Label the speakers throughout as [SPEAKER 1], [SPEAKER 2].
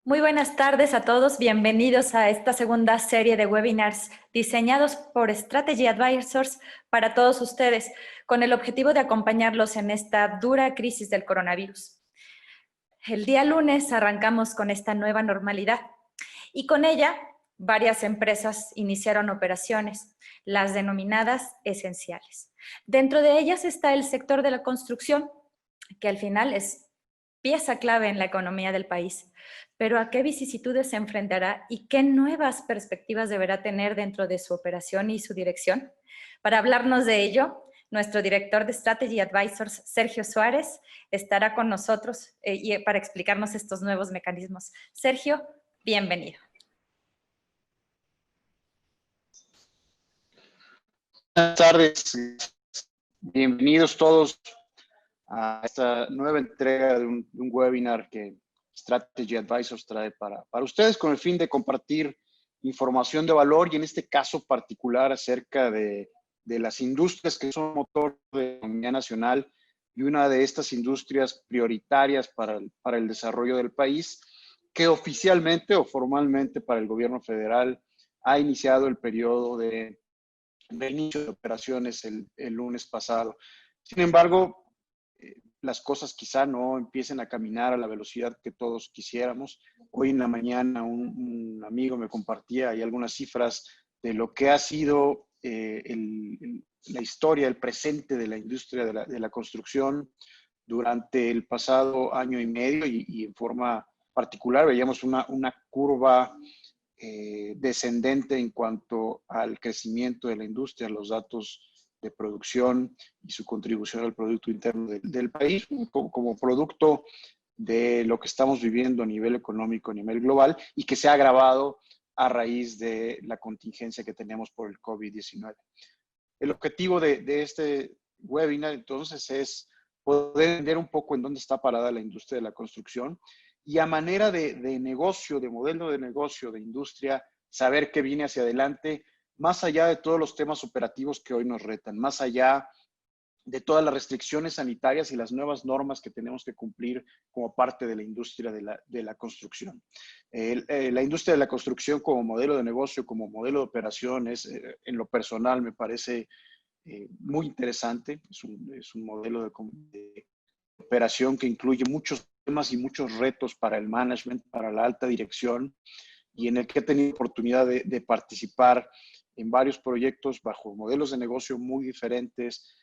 [SPEAKER 1] Muy buenas tardes a todos. Bienvenidos a esta segunda serie de webinars diseñados por Strategy Advisors para todos ustedes, con el objetivo de acompañarlos en esta dura crisis del coronavirus. El día lunes arrancamos con esta nueva normalidad y con ella varias empresas iniciaron operaciones, las denominadas esenciales. Dentro de ellas está el sector de la construcción, que al final es pieza clave en la economía del país. Pero ¿a qué vicisitudes se enfrentará y qué nuevas perspectivas deberá tener dentro de su operación y su dirección? Para hablarnos de ello, nuestro director de Strategy Advisors, Sergio Suárez, estará con nosotros para explicarnos estos nuevos mecanismos. Sergio, bienvenido.
[SPEAKER 2] Buenas tardes, bienvenidos todos a esta nueva entrega de un webinar que Strategy Advisors trae para ustedes con el fin de compartir información de valor y en este caso particular acerca de las industrias que son motor de la economía nacional y una de estas industrias prioritarias para el desarrollo del país que oficialmente o formalmente para el gobierno federal ha iniciado el periodo de inicio de operaciones el lunes pasado. Sin embargo, las cosas quizá no empiecen a caminar a la velocidad que todos quisiéramos. Hoy en la mañana un amigo me compartía ahí algunas cifras de lo que ha sido la historia, el presente de la industria de la construcción durante el pasado año y medio y en forma particular veíamos una curva descendente en cuanto al crecimiento de la industria, los datos de producción y su contribución al Producto Interno del país como producto de lo que estamos viviendo a nivel económico, a nivel global, y que se ha agravado a raíz de la contingencia que tenemos por el COVID-19. El objetivo de este webinar, entonces, es poder entender un poco en dónde está parada la industria de la construcción y a manera de negocio, de modelo de negocio, de industria, saber qué viene hacia adelante, más allá de todos los temas operativos que hoy nos retan, más allá de todas las restricciones sanitarias y las nuevas normas que tenemos que cumplir como parte de la industria de la construcción. La industria de la construcción como modelo de negocio, como modelo de operaciones, en lo personal me parece muy interesante. Es un modelo de operación que incluye muchos temas y muchos retos para el management, para la alta dirección, y en el que he tenido oportunidad de participar en varios proyectos bajo modelos de negocio muy diferentes,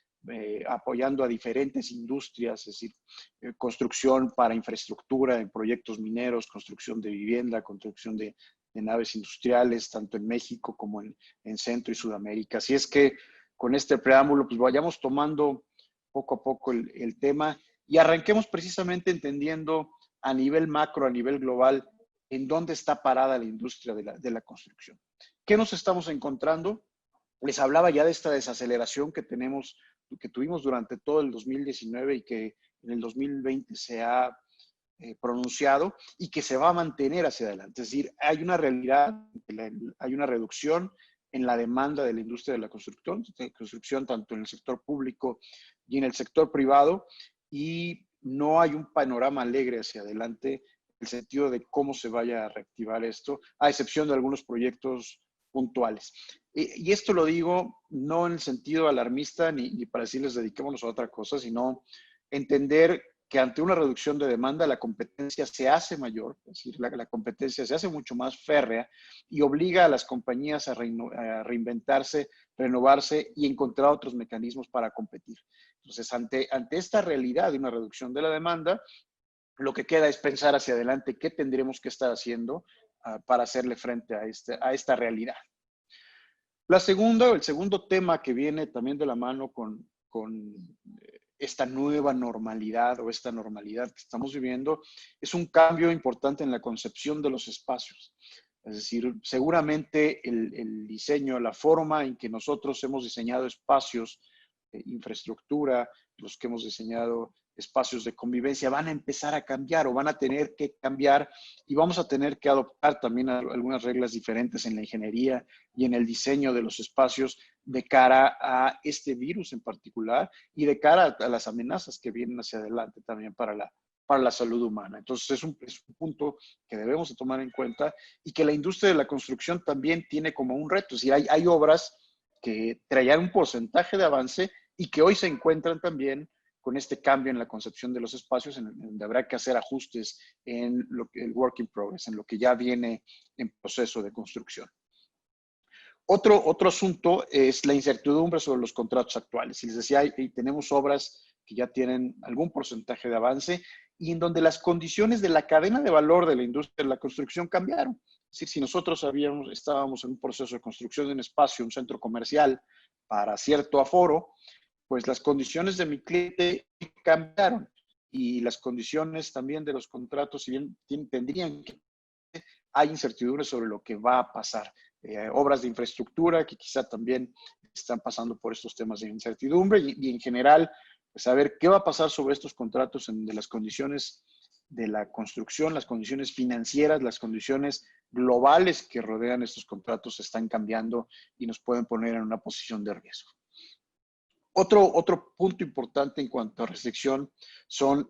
[SPEAKER 2] apoyando a diferentes industrias, es decir, construcción para infraestructura en proyectos mineros, construcción de vivienda, construcción de naves industriales, tanto en México como en Centro y Sudamérica. Así es que con este preámbulo, pues vayamos tomando poco a poco el tema y arranquemos precisamente entendiendo a nivel macro, a nivel global, en dónde está parada la industria de la construcción. ¿Qué nos estamos encontrando? Les hablaba ya de esta desaceleración que tuvimos durante todo el 2019 y que en el 2020 se ha pronunciado y que se va a mantener hacia adelante. Es decir, hay una realidad, hay una reducción en la demanda de la industria de la construcción tanto en el sector público y en el sector privado, y no hay un panorama alegre hacia adelante en el sentido de cómo se vaya a reactivar esto, a excepción de algunos proyectos puntuales. Y esto lo digo no en el sentido alarmista ni para decirles dediquémonos a otra cosa, sino entender que ante una reducción de demanda la competencia se hace mayor, es decir, la competencia se hace mucho más férrea y obliga a las compañías a reinventarse, renovarse y encontrar otros mecanismos para competir. Entonces, ante esta realidad de una reducción de la demanda, lo que queda es pensar hacia adelante qué tendremos que estar haciendo para hacerle frente a esta realidad. El segundo tema que viene también de la mano con esta nueva normalidad o esta normalidad que estamos viviendo es un cambio importante en la concepción de los espacios. Es decir, seguramente el diseño, la forma en que nosotros hemos diseñado espacios, infraestructura, los que hemos diseñado espacios de convivencia van a empezar a cambiar o van a tener que cambiar y vamos a tener que adoptar también algunas reglas diferentes en la ingeniería y en el diseño de los espacios de cara a este virus en particular y de cara a las amenazas que vienen hacia adelante también para para la salud humana. Entonces, es un punto que debemos de tomar en cuenta y que la industria de la construcción también tiene como un reto. Es decir, hay obras que traían un porcentaje de avance y que hoy se encuentran también con este cambio en la concepción de los espacios, en donde habrá que hacer ajustes en el work in progress, en lo que ya viene en proceso de construcción. Otro asunto es la incertidumbre sobre los contratos actuales. Y les decía, tenemos obras que ya tienen algún porcentaje de avance y en donde las condiciones de la cadena de valor de la industria de la construcción cambiaron. Es decir, si nosotros estábamos en un proceso de construcción de un espacio, un centro comercial para cierto aforo, pues las condiciones de mi cliente cambiaron y las condiciones también de los contratos, si bien tendrían que, hay incertidumbre sobre lo que va a pasar. Obras de infraestructura que quizá también están pasando por estos temas de incertidumbre y en general, pues saber qué va a pasar sobre estos contratos de las condiciones de la construcción, las condiciones financieras, las condiciones globales que rodean estos contratos están cambiando y nos pueden poner en una posición de riesgo. Otro punto importante en cuanto a restricción son,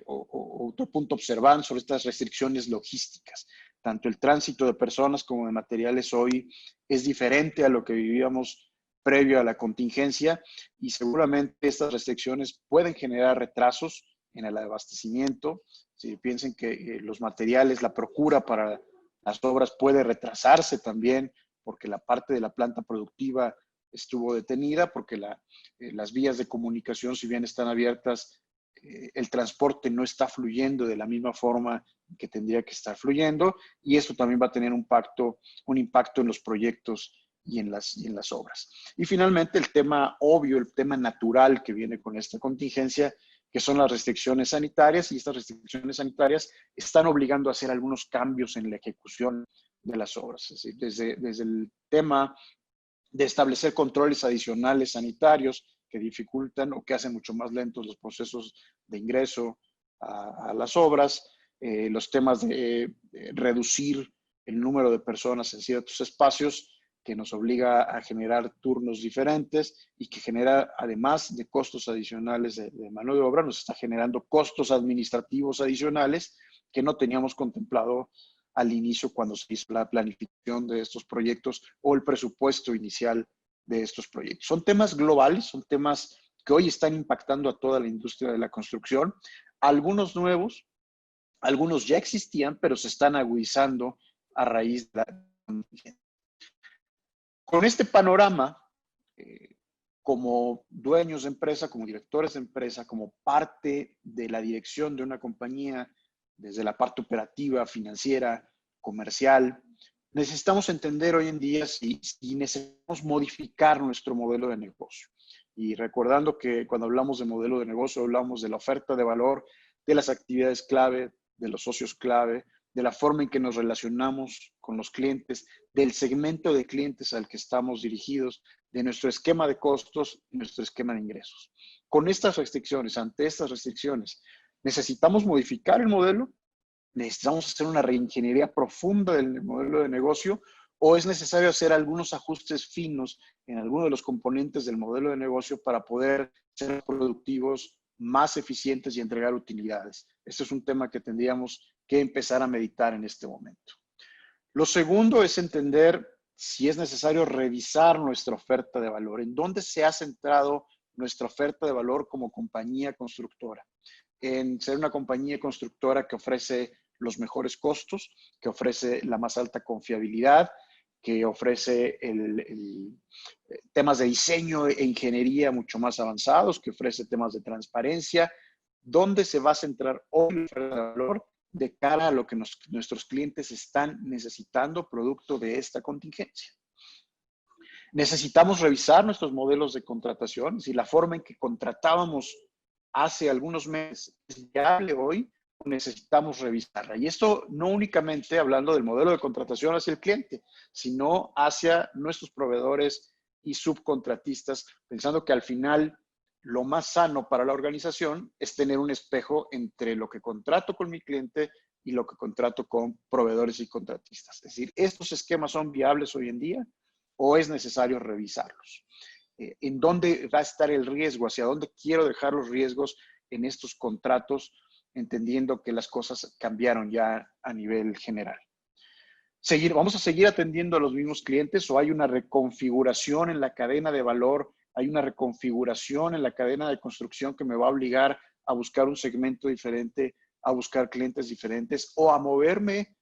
[SPEAKER 2] otro punto a observar sobre estas restricciones logísticas. Tanto el tránsito de personas como de materiales hoy es diferente a lo que vivíamos previo a la contingencia y seguramente estas restricciones pueden generar retrasos en el abastecimiento. Si piensen que los materiales, la procura para las obras puede retrasarse también porque la parte de la planta productiva estuvo detenida, porque las vías de comunicación, si bien están abiertas, el transporte no está fluyendo de la misma forma que tendría que estar fluyendo y esto también va a tener un impacto en los proyectos y en las obras. Y finalmente el tema obvio, el tema natural que viene con esta contingencia, que son las restricciones sanitarias, y estas restricciones sanitarias están obligando a hacer algunos cambios en la ejecución de las obras. Es decir, desde el tema de establecer controles adicionales sanitarios que dificultan o que hacen mucho más lentos los procesos de ingreso a las obras, los temas de reducir el número de personas en ciertos espacios que nos obliga a generar turnos diferentes y que genera, además de costos adicionales de mano de obra, nos está generando costos administrativos adicionales que no teníamos contemplado al inicio cuando se hizo la planificación de estos proyectos o el presupuesto inicial de estos proyectos. Son temas globales, son temas que hoy están impactando a toda la industria de la construcción. Algunos nuevos, algunos ya existían, pero se están agudizando a raíz de la contingencia. Con este panorama, como dueños de empresa, como directores de empresa, como parte de la dirección de una compañía, desde la parte operativa, financiera, comercial, necesitamos entender hoy en día si necesitamos modificar nuestro modelo de negocio. Y recordando que cuando hablamos de modelo de negocio, hablamos de la oferta de valor, de las actividades clave, de los socios clave, de la forma en que nos relacionamos con los clientes, del segmento de clientes al que estamos dirigidos, de nuestro esquema de costos y nuestro esquema de ingresos. Con estas restricciones, ante estas restricciones, ¿necesitamos modificar el modelo? ¿Necesitamos hacer una reingeniería profunda del modelo de negocio? ¿O es necesario hacer algunos ajustes finos en algunos de los componentes del modelo de negocio para poder ser productivos, más eficientes y entregar utilidades? Este es un tema que tendríamos que empezar a meditar en este momento. Lo segundo es entender si es necesario revisar nuestra oferta de valor. ¿En dónde se ha centrado nuestra oferta de valor como compañía constructora? En ser una compañía constructora que ofrece los mejores costos, que ofrece la más alta confiabilidad, que ofrece temas de diseño e ingeniería mucho más avanzados, que ofrece temas de transparencia. ¿Dónde se va a centrar hoy la oferta de valor de cara a lo que nuestros clientes están necesitando producto de esta contingencia? Necesitamos revisar nuestros modelos de contratación, si la forma en que contratábamos hace algunos meses es viable hoy, necesitamos revisarla. Y esto no únicamente hablando del modelo de contratación hacia el cliente, sino hacia nuestros proveedores y subcontratistas, pensando que al final lo más sano para la organización es tener un espejo entre lo que contrato con mi cliente y lo que contrato con proveedores y contratistas. Es decir, ¿estos esquemas son viables hoy en día o es necesario revisarlos? ¿En dónde va a estar el riesgo? ¿Hacia dónde quiero dejar los riesgos en estos contratos entendiendo que las cosas cambiaron ya a nivel general. ¿Vamos a seguir atendiendo a los mismos clientes o hay una reconfiguración en la cadena de valor? ¿Hay una reconfiguración en la cadena de construcción que me va a obligar a buscar un segmento diferente, a buscar clientes diferentes o a moverme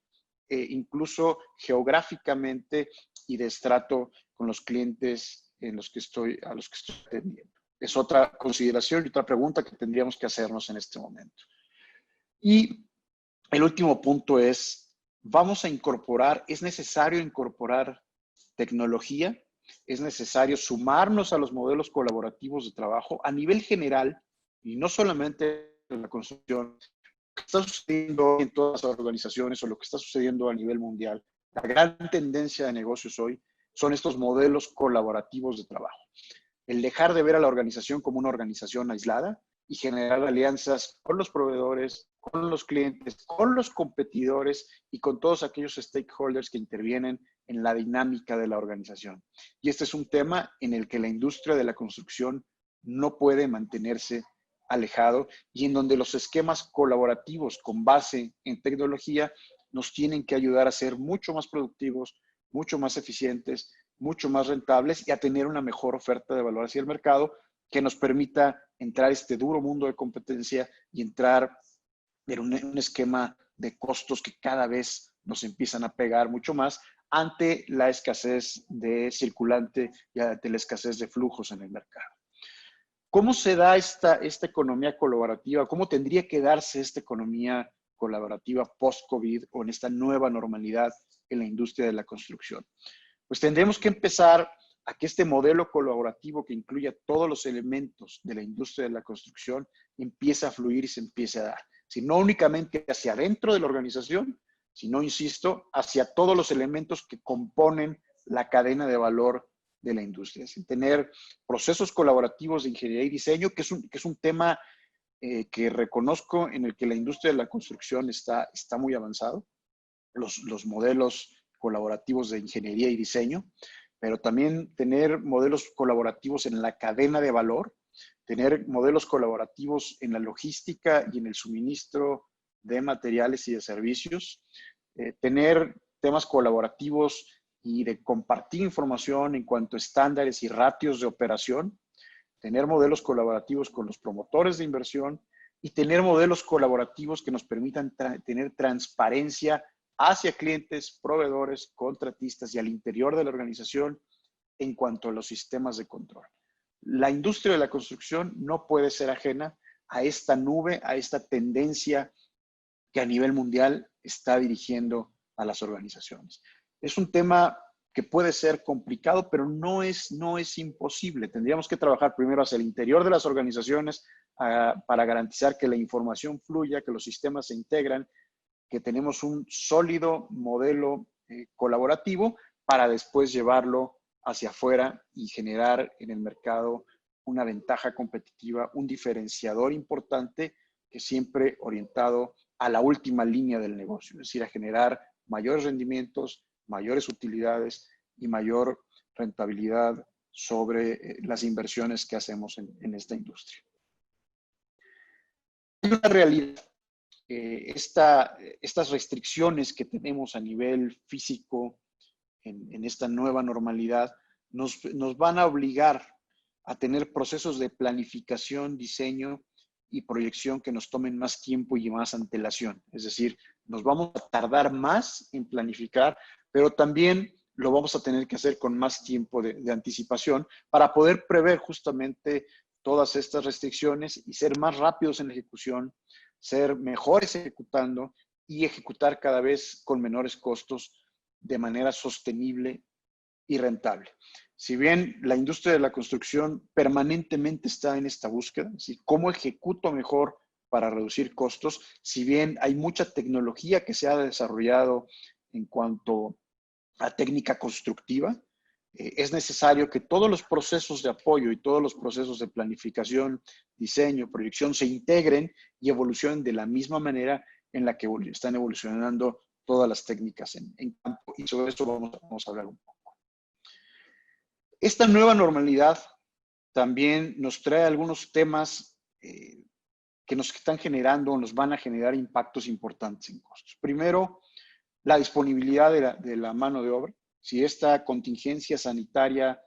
[SPEAKER 2] incluso geográficamente y de estrato con los clientes a los que estoy atendiendo? Es otra consideración y otra pregunta que tendríamos que hacernos en este momento. Y el último punto es, es necesario incorporar tecnología, es necesario sumarnos a los modelos colaborativos de trabajo a nivel general y no solamente en la construcción. Lo que está sucediendo en todas las organizaciones o lo que está sucediendo a nivel mundial, la gran tendencia de negocios hoy son estos modelos colaborativos de trabajo. El dejar de ver a la organización como una organización aislada y generar alianzas con los proveedores, con los clientes, con los competidores y con todos aquellos stakeholders que intervienen en la dinámica de la organización. Y este es un tema en el que la industria de la construcción no puede mantenerse alejado y en donde los esquemas colaborativos con base en tecnología nos tienen que ayudar a ser mucho más productivos, mucho más eficientes, mucho más rentables y a tener una mejor oferta de valor hacia el mercado que nos permita entrar a este duro mundo de competencia y entrar en un esquema de costos que cada vez nos empiezan a pegar mucho más ante la escasez de circulante y ante la escasez de flujos en el mercado. ¿Cómo se da esta economía colaborativa? ¿Cómo tendría que darse esta economía colaborativa post-COVID o en esta nueva normalidad en la industria de la construcción? Pues tendremos que empezar a que este modelo colaborativo que incluya todos los elementos de la industria de la construcción empiece a fluir y se empiece a dar. Si no únicamente hacia adentro de la organización, sino, insisto, hacia todos los elementos que componen la cadena de valor de la industria. Sin tener procesos colaborativos de ingeniería y diseño, que es un tema que reconozco en el que la industria de la construcción está muy avanzado. Los modelos colaborativos de ingeniería y diseño, pero también tener modelos colaborativos en la cadena de valor, tener modelos colaborativos en la logística y en el suministro de materiales y de servicios, tener temas colaborativos y de compartir información en cuanto a estándares y ratios de operación, tener modelos colaborativos con los promotores de inversión y tener modelos colaborativos que nos permitan tener transparencia hacia clientes, proveedores, contratistas y al interior de la organización en cuanto a los sistemas de control. La industria de la construcción no puede ser ajena a esta nube, a esta tendencia que a nivel mundial está dirigiendo a las organizaciones. Es un tema que puede ser complicado, pero no es imposible. Tendríamos que trabajar primero hacia el interior de las organizaciones para garantizar que la información fluya, que los sistemas se integran, que tenemos un sólido modelo colaborativo para después llevarlo hacia afuera y generar en el mercado una ventaja competitiva, un diferenciador importante que siempre orientado a la última línea del negocio, es decir, a generar mayores rendimientos, mayores utilidades y mayor rentabilidad sobre las inversiones que hacemos en esta industria. Hay una realidad. Estas restricciones que tenemos a nivel físico en esta nueva normalidad nos van a obligar a tener procesos de planificación, diseño y proyección que nos tomen más tiempo y más antelación. Es decir, nos vamos a tardar más en planificar, pero también lo vamos a tener que hacer con más tiempo de anticipación para poder prever justamente todas estas restricciones y ser más rápidos en la ejecución, ser mejores ejecutando y ejecutar cada vez con menores costos de manera sostenible y rentable. Si bien la industria de la construcción permanentemente está en esta búsqueda, es decir, cómo ejecuto mejor para reducir costos, si bien hay mucha tecnología que se ha desarrollado en cuanto a técnica constructiva, es necesario que todos los procesos de apoyo y todos los procesos de planificación, diseño, proyección se integren y evolucionen de la misma manera en la que están evolucionando todas las técnicas en campo, y sobre eso vamos a hablar un poco. Esta nueva normalidad también nos trae algunos temas que nos están generando o nos van a generar impactos importantes en costos. Primero, la disponibilidad de la mano de obra. Si esta contingencia sanitaria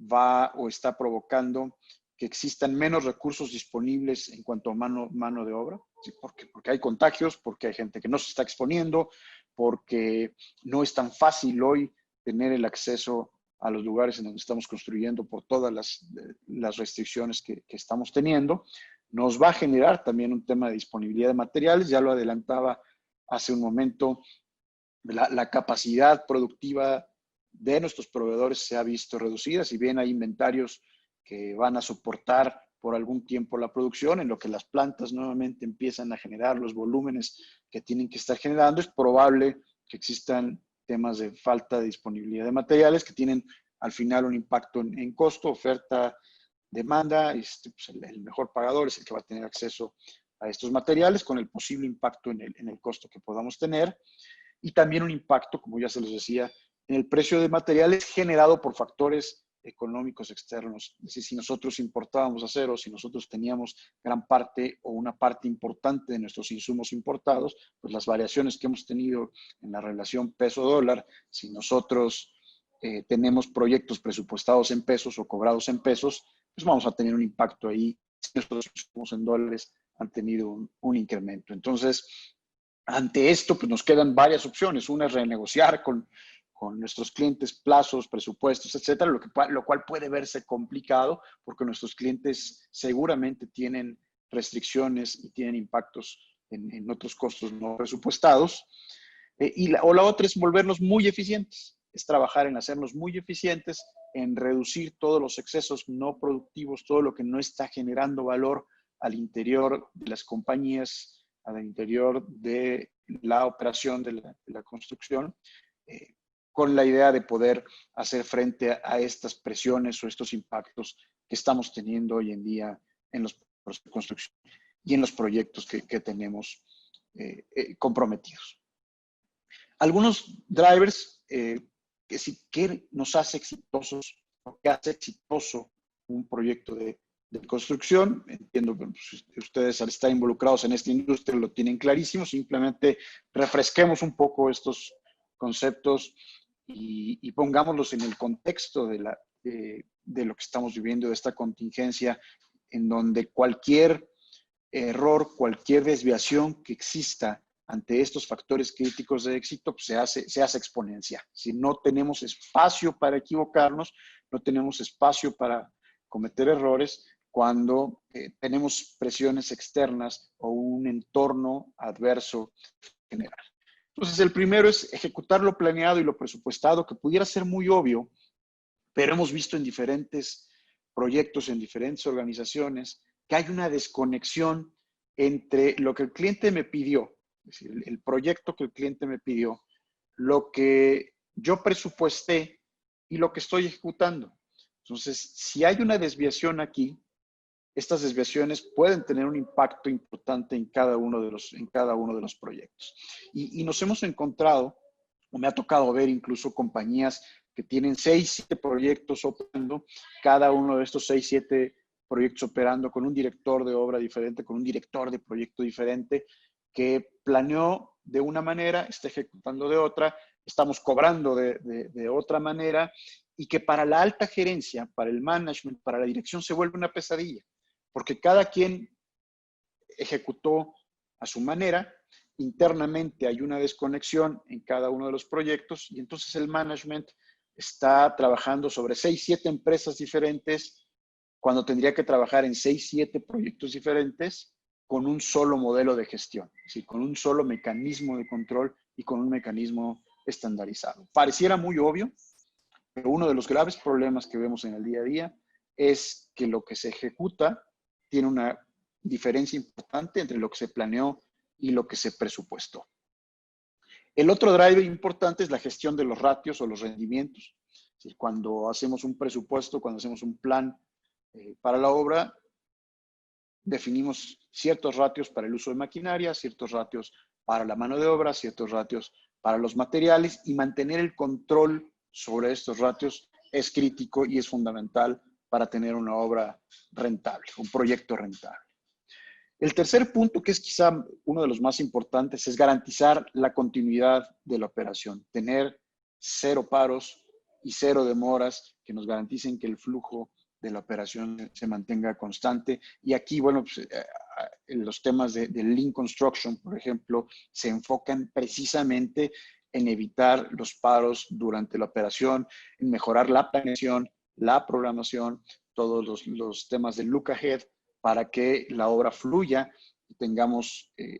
[SPEAKER 2] va o está provocando que existan menos recursos disponibles en cuanto a mano de obra, ¿sí? Porque hay contagios, porque hay gente que no se está exponiendo, porque no es tan fácil hoy tener el acceso a los lugares en donde estamos construyendo por todas las restricciones que estamos teniendo, nos va a generar también un tema de disponibilidad de materiales. Ya lo adelantaba hace un momento, la capacidad productiva de nuestros proveedores se ha visto reducida. Si bien hay inventarios que van a soportar por algún tiempo la producción, en lo que las plantas nuevamente empiezan a generar los volúmenes que tienen que estar generando, es probable que existan temas de falta de disponibilidad de materiales que tienen al final un impacto en costo, oferta, demanda. Pues el mejor pagador es el que va a tener acceso a estos materiales, con el posible impacto en el costo que podamos tener, y también un impacto, como ya se les decía, en el precio de materiales generado por factores económicos externos. Es decir, si nosotros importábamos acero, si nosotros teníamos gran parte o una parte importante de nuestros insumos importados, pues las variaciones que hemos tenido en la relación peso-dólar, si nosotros tenemos proyectos presupuestados en pesos o cobrados en pesos, pues vamos a tener un impacto ahí. Si nuestros insumos en dólares han tenido un incremento. Entonces, ante esto, pues nos quedan varias opciones. Una es renegociar con nuestros clientes plazos, presupuestos, etcétera, lo cual puede verse complicado porque nuestros clientes seguramente tienen restricciones y tienen impactos en otros costos no presupuestados. O la otra es volvernos muy eficientes, es trabajar en hacernos muy eficientes, en reducir todos los excesos no productivos, todo lo que no está generando valor al interior de las compañías, al interior de la operación de la construcción, con la idea de poder hacer frente a estas presiones o estos impactos que estamos teniendo hoy en día en los procesos de construcción y en los proyectos que tenemos comprometidos. Algunos drivers que nos hace exitosos, o que hace exitoso un proyecto de construcción. Entiendo que pues, ustedes al estar involucrados en esta industria lo tienen clarísimo. Simplemente refresquemos un poco estos conceptos y pongámoslos en el contexto de lo que estamos viviendo, de esta contingencia, en donde cualquier error, cualquier desviación que exista ante estos factores críticos de éxito, pues se hace exponencial. Si no tenemos espacio para equivocarnos, no tenemos espacio para cometer errores cuando tenemos presiones externas o un entorno adverso general. Entonces, el primero es ejecutar lo planeado y lo presupuestado, que pudiera ser muy obvio, pero hemos visto en diferentes proyectos, en diferentes organizaciones, que hay una desconexión entre lo que el cliente me pidió, es decir, el proyecto que el cliente me pidió, lo que yo presupuesté y lo que estoy ejecutando. Entonces, si hay una desviación aquí, estas desviaciones pueden tener un impacto importante en cada uno de los proyectos. Y nos hemos encontrado, o me ha tocado ver incluso compañías que tienen 6, 7 proyectos operando, cada uno de estos 6, 7 proyectos operando con un director de obra diferente, con un director de proyecto diferente, que planeó de una manera, está ejecutando de otra, estamos cobrando de otra manera, y que para la alta gerencia, para el management, para la dirección, se vuelve una pesadilla, porque cada quien ejecutó a su manera. Internamente hay una desconexión en cada uno de los proyectos y entonces el management está trabajando sobre 6, 7 empresas diferentes cuando tendría que trabajar en 6, 7 proyectos diferentes con un solo modelo de gestión, es decir, con un solo mecanismo de control y con un mecanismo estandarizado. Pareciera muy obvio, pero uno de los graves problemas que vemos en el día a día es que lo que se ejecuta tiene una diferencia importante entre lo que se planeó y lo que se presupuestó. El otro driver importante es la gestión de los ratios o los rendimientos. Es decir, cuando hacemos un presupuesto, cuando hacemos un plan para la obra, definimos ciertos ratios para el uso de maquinaria, ciertos ratios para la mano de obra, ciertos ratios para los materiales, y mantener el control sobre estos ratios es crítico y es fundamental para tener una obra rentable, un proyecto rentable. El tercer punto, que es quizá uno de los más importantes, es garantizar la continuidad de la operación, tener cero paros y cero demoras que nos garanticen que el flujo de la operación se mantenga constante. Y aquí, bueno, pues, los temas de Lean Construction, por ejemplo, se enfocan precisamente en evitar los paros durante la operación, en mejorar la planeación, la programación, todos los temas de look ahead, para que la obra fluya y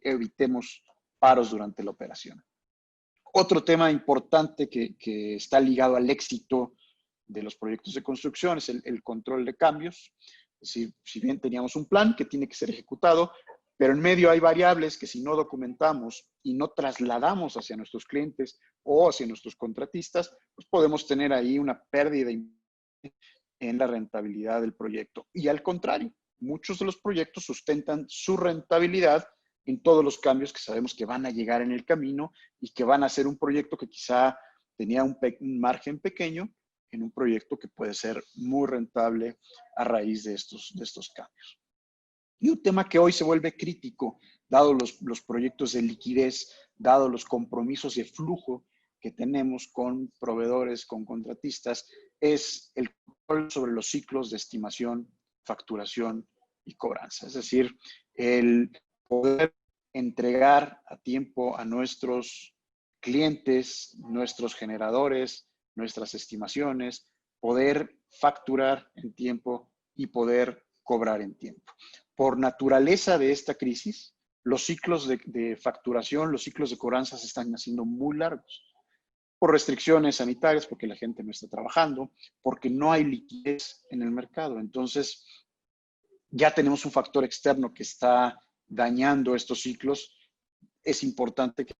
[SPEAKER 2] evitemos paros durante la operación. Otro tema importante que está ligado al éxito de los proyectos de construcción es el control de cambios. Es decir, si bien teníamos un plan que tiene que ser ejecutado, pero en medio hay variables que si no documentamos y no trasladamos hacia nuestros clientes o hacia nuestros contratistas, pues podemos tener ahí una pérdida en la rentabilidad del proyecto. Y al contrario, muchos de los proyectos sustentan su rentabilidad en todos los cambios que sabemos que van a llegar en el camino y que van a ser un proyecto que quizá tenía un margen pequeño en un proyecto que puede ser muy rentable a raíz de estos cambios. Y un tema que hoy se vuelve crítico, dado los proyectos de liquidez, dado los compromisos de flujo que tenemos con proveedores, con contratistas, es el control sobre los ciclos de estimación, facturación y cobranza. Es decir, el poder entregar a tiempo a nuestros clientes, nuestros generadores, nuestras estimaciones, poder facturar en tiempo y poder cobrar en tiempo. Por naturaleza de esta crisis, los ciclos de facturación, los ciclos de cobranza se están haciendo muy largos. Por restricciones sanitarias, porque la gente no está trabajando, porque no hay liquidez en el mercado. Entonces, ya tenemos un factor externo que está dañando estos ciclos. Es importante que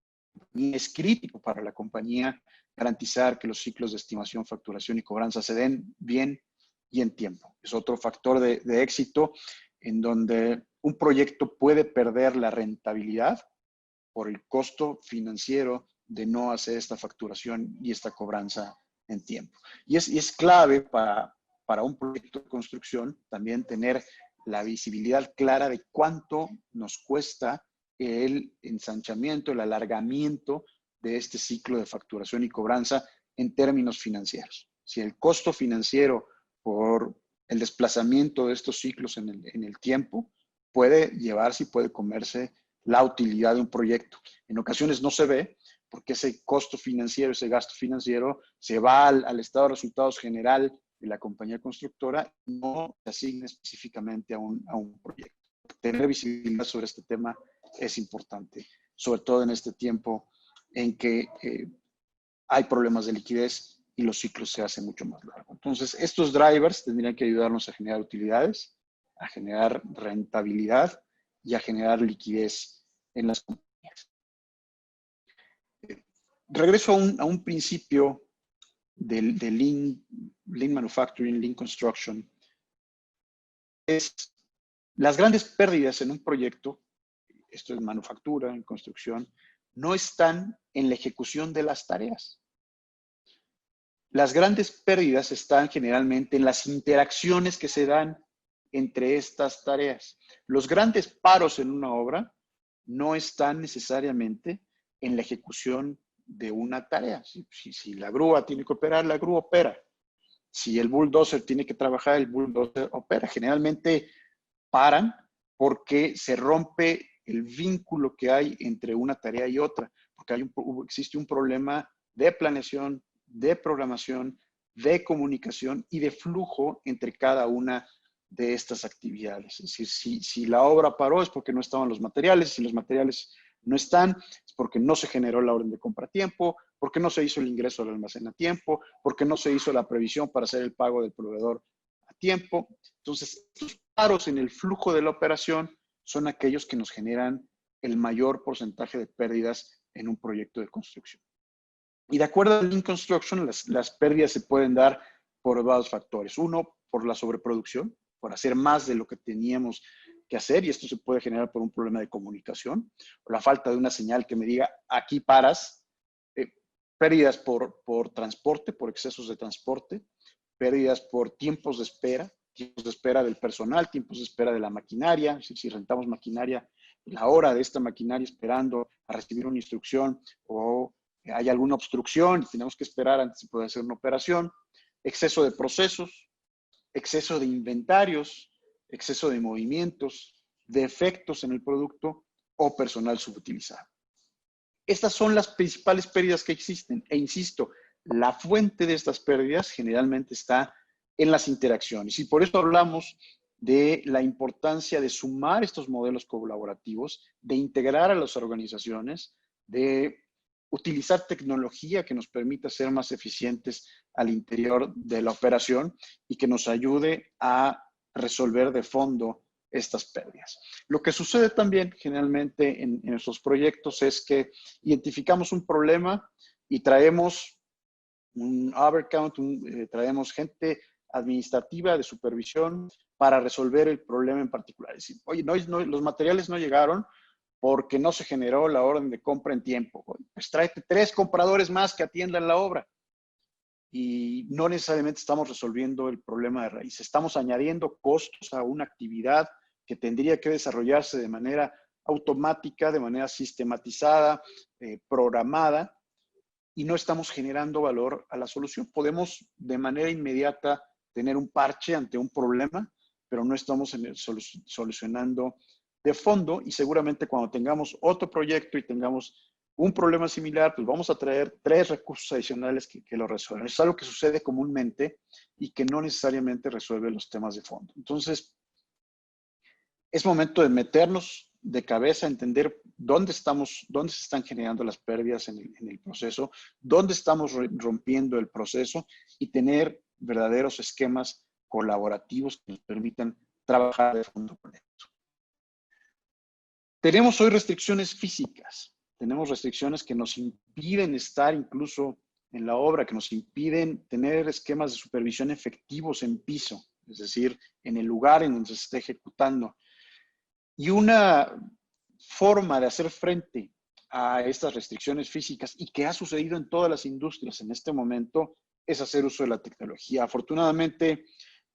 [SPEAKER 2] es crítico para la compañía garantizar que los ciclos de estimación, facturación y cobranza se den bien y en tiempo. Es otro factor de éxito en donde un proyecto puede perder la rentabilidad por el costo financiero de no hacer esta facturación y esta cobranza en tiempo. Y es clave para un proyecto de construcción también tener la visibilidad clara de cuánto nos cuesta el ensanchamiento, el alargamiento de este ciclo de facturación y cobranza en términos financieros. Si el costo financiero por el desplazamiento de estos ciclos en el tiempo puede llevarse y puede comerse la utilidad de un proyecto. En ocasiones no se ve porque ese costo financiero, ese gasto financiero se va al estado de resultados general de la compañía constructora y no se asigna específicamente a un proyecto. Tener visibilidad sobre este tema es importante, sobre todo en este tiempo en que hay problemas de liquidez y los ciclos se hacen mucho más largos. Entonces, estos drivers tendrían que ayudarnos a generar utilidades, a generar rentabilidad y a generar liquidez en las compañías. Regreso a un principio de Lean Manufacturing, Lean Construction. Es las grandes pérdidas en un proyecto, esto es manufactura, en construcción, no están en la ejecución de las tareas. Las grandes pérdidas están generalmente en las interacciones que se dan entre estas tareas. Los grandes paros en una obra no están necesariamente en la ejecución de una tarea. Si la grúa tiene que operar, la grúa opera. Si el bulldozer tiene que trabajar, el bulldozer opera. Generalmente paran porque se rompe el vínculo que hay entre una tarea y otra, porque existe un problema de planeación, de programación, de comunicación y de flujo entre cada una de estas actividades. Es decir, si la obra paró es porque no estaban los materiales, si los materiales no están, es porque no se generó la orden de compra a tiempo, porque no se hizo el ingreso al almacén a tiempo, porque no se hizo la previsión para hacer el pago del proveedor a tiempo. Entonces, estos paros en el flujo de la operación son aquellos que nos generan el mayor porcentaje de pérdidas en un proyecto de construcción. Y de acuerdo a Lean Construction, las pérdidas se pueden dar por varios factores. Uno, por la sobreproducción, por hacer más de lo que teníamos que hacer, y esto se puede generar por un problema de comunicación, o la falta de una señal que me diga, aquí paras. Pérdidas por transporte, por excesos de transporte, pérdidas por tiempos de espera, tiempos de espera del personal, tiempos de espera de la maquinaria, si rentamos maquinaria, la hora de esta maquinaria esperando a recibir una instrucción o hay alguna obstrucción y tenemos que esperar antes de poder hacer una operación, exceso de procesos, exceso de inventarios, exceso de movimientos, defectos en el producto o personal subutilizado. Estas son las principales pérdidas que existen. E insisto, la fuente de estas pérdidas generalmente está en las interacciones. Y por eso hablamos de la importancia de sumar estos modelos colaborativos, de integrar a las organizaciones, de utilizar tecnología que nos permita ser más eficientes al interior de la operación y que nos ayude a resolver de fondo estas pérdidas. Lo que sucede también generalmente en nuestros proyectos es que identificamos un problema y traemos un overcount, traemos gente administrativa de supervisión para resolver el problema en particular. Es decir, oye, los materiales no llegaron porque no se generó la orden de compra en tiempo. Pues tráete 3 compradores más que atiendan la obra. Y no necesariamente estamos resolviendo el problema de raíz. Estamos añadiendo costos a una actividad que tendría que desarrollarse de manera automática, de manera sistematizada, programada, y no estamos generando valor a la solución. Podemos de manera inmediata tener un parche ante un problema, pero no estamos solucionando de fondo, y seguramente cuando tengamos otro proyecto y tengamos un problema similar, pues vamos a traer 3 recursos adicionales que lo resuelvan. Es algo que sucede comúnmente y que no necesariamente resuelve los temas de fondo. Entonces, es momento de meternos de cabeza, entender dónde se están generando las pérdidas en el proceso, dónde estamos rompiendo el proceso y tener verdaderos esquemas colaborativos que nos permitan trabajar de fondo con esto. Tenemos hoy restricciones físicas, tenemos restricciones que nos impiden estar incluso en la obra, que nos impiden tener esquemas de supervisión efectivos en piso, es decir, en el lugar en donde se esté ejecutando. Y una forma de hacer frente a estas restricciones físicas, y que ha sucedido en todas las industrias en este momento, es hacer uso de la tecnología. Afortunadamente,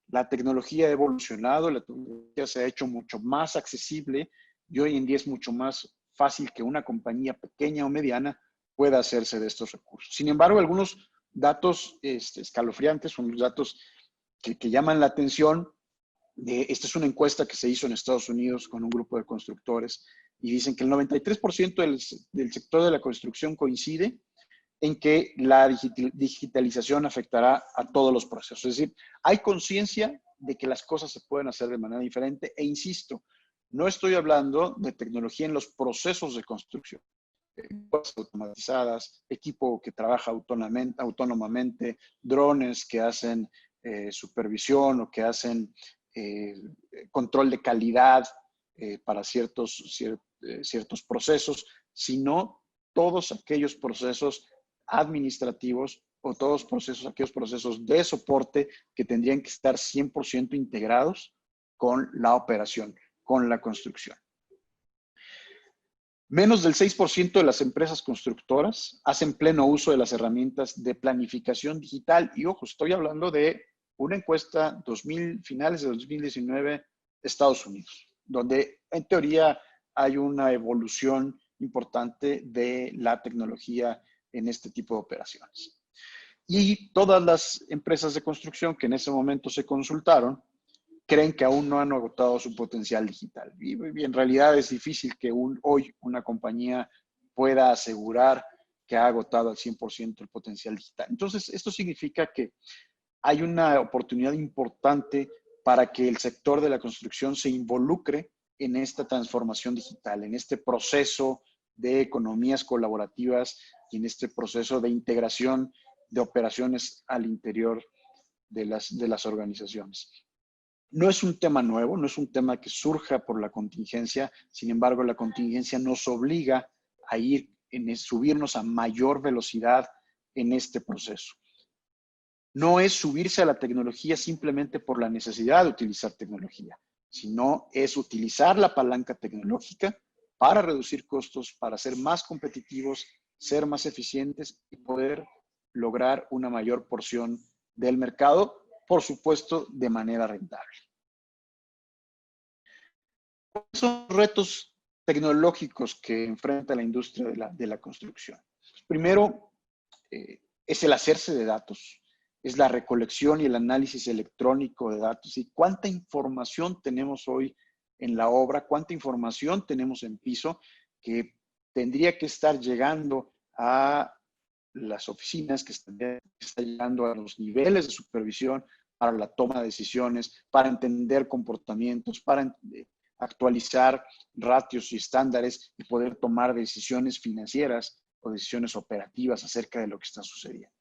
[SPEAKER 2] la tecnología ha evolucionado, la tecnología se ha hecho mucho más accesible y hoy en día es mucho más fácil que una compañía pequeña o mediana pueda hacerse de estos recursos. Sin embargo, algunos datos escalofriantes son los datos que llaman la atención. Esta es una encuesta que se hizo en Estados Unidos con un grupo de constructores y dicen que el 93% del sector de la construcción coincide en que la digitalización afectará a todos los procesos. Es decir, hay conciencia de que las cosas se pueden hacer de manera diferente e insisto, no estoy hablando de tecnología en los procesos de construcción. Automatizadas, equipo que trabaja autónomamente, drones que hacen supervisión o que hacen control de calidad para ciertos procesos, sino todos aquellos procesos administrativos o aquellos procesos de soporte que tendrían que estar 100% integrados con la operación, con la construcción. Menos del 6% de las empresas constructoras hacen pleno uso de las herramientas de planificación digital. Y ojo, estoy hablando de una encuesta finales de 2019, Estados Unidos, donde en teoría hay una evolución importante de la tecnología en este tipo de operaciones. Y todas las empresas de construcción que en ese momento se consultaron creen que aún no han agotado su potencial digital. Y en realidad es difícil que hoy una compañía pueda asegurar que ha agotado al 100% el potencial digital. Entonces, esto significa que hay una oportunidad importante para que el sector de la construcción se involucre en esta transformación digital, en este proceso de economías colaborativas y en este proceso de integración de operaciones al interior de las organizaciones. No es un tema nuevo, no es un tema que surja por la contingencia, sin embargo, la contingencia nos obliga a subirnos a mayor velocidad en este proceso. No es subirse a la tecnología simplemente por la necesidad de utilizar tecnología, sino es utilizar la palanca tecnológica para reducir costos, para ser más competitivos, ser más eficientes y poder lograr una mayor porción del mercado por supuesto, de manera rentable. ¿Cuáles son los retos tecnológicos que enfrenta la industria de la construcción? Primero, es el hacerse de datos, es la recolección y el análisis electrónico de datos. ¿Y cuánta información tenemos hoy en la obra? ¿Cuánta información tenemos en piso que tendría que estar llegando a las oficinas, que están llegando a los niveles de supervisión para la toma de decisiones, para entender comportamientos, para actualizar ratios y estándares y poder tomar decisiones financieras o decisiones operativas acerca de lo que está sucediendo?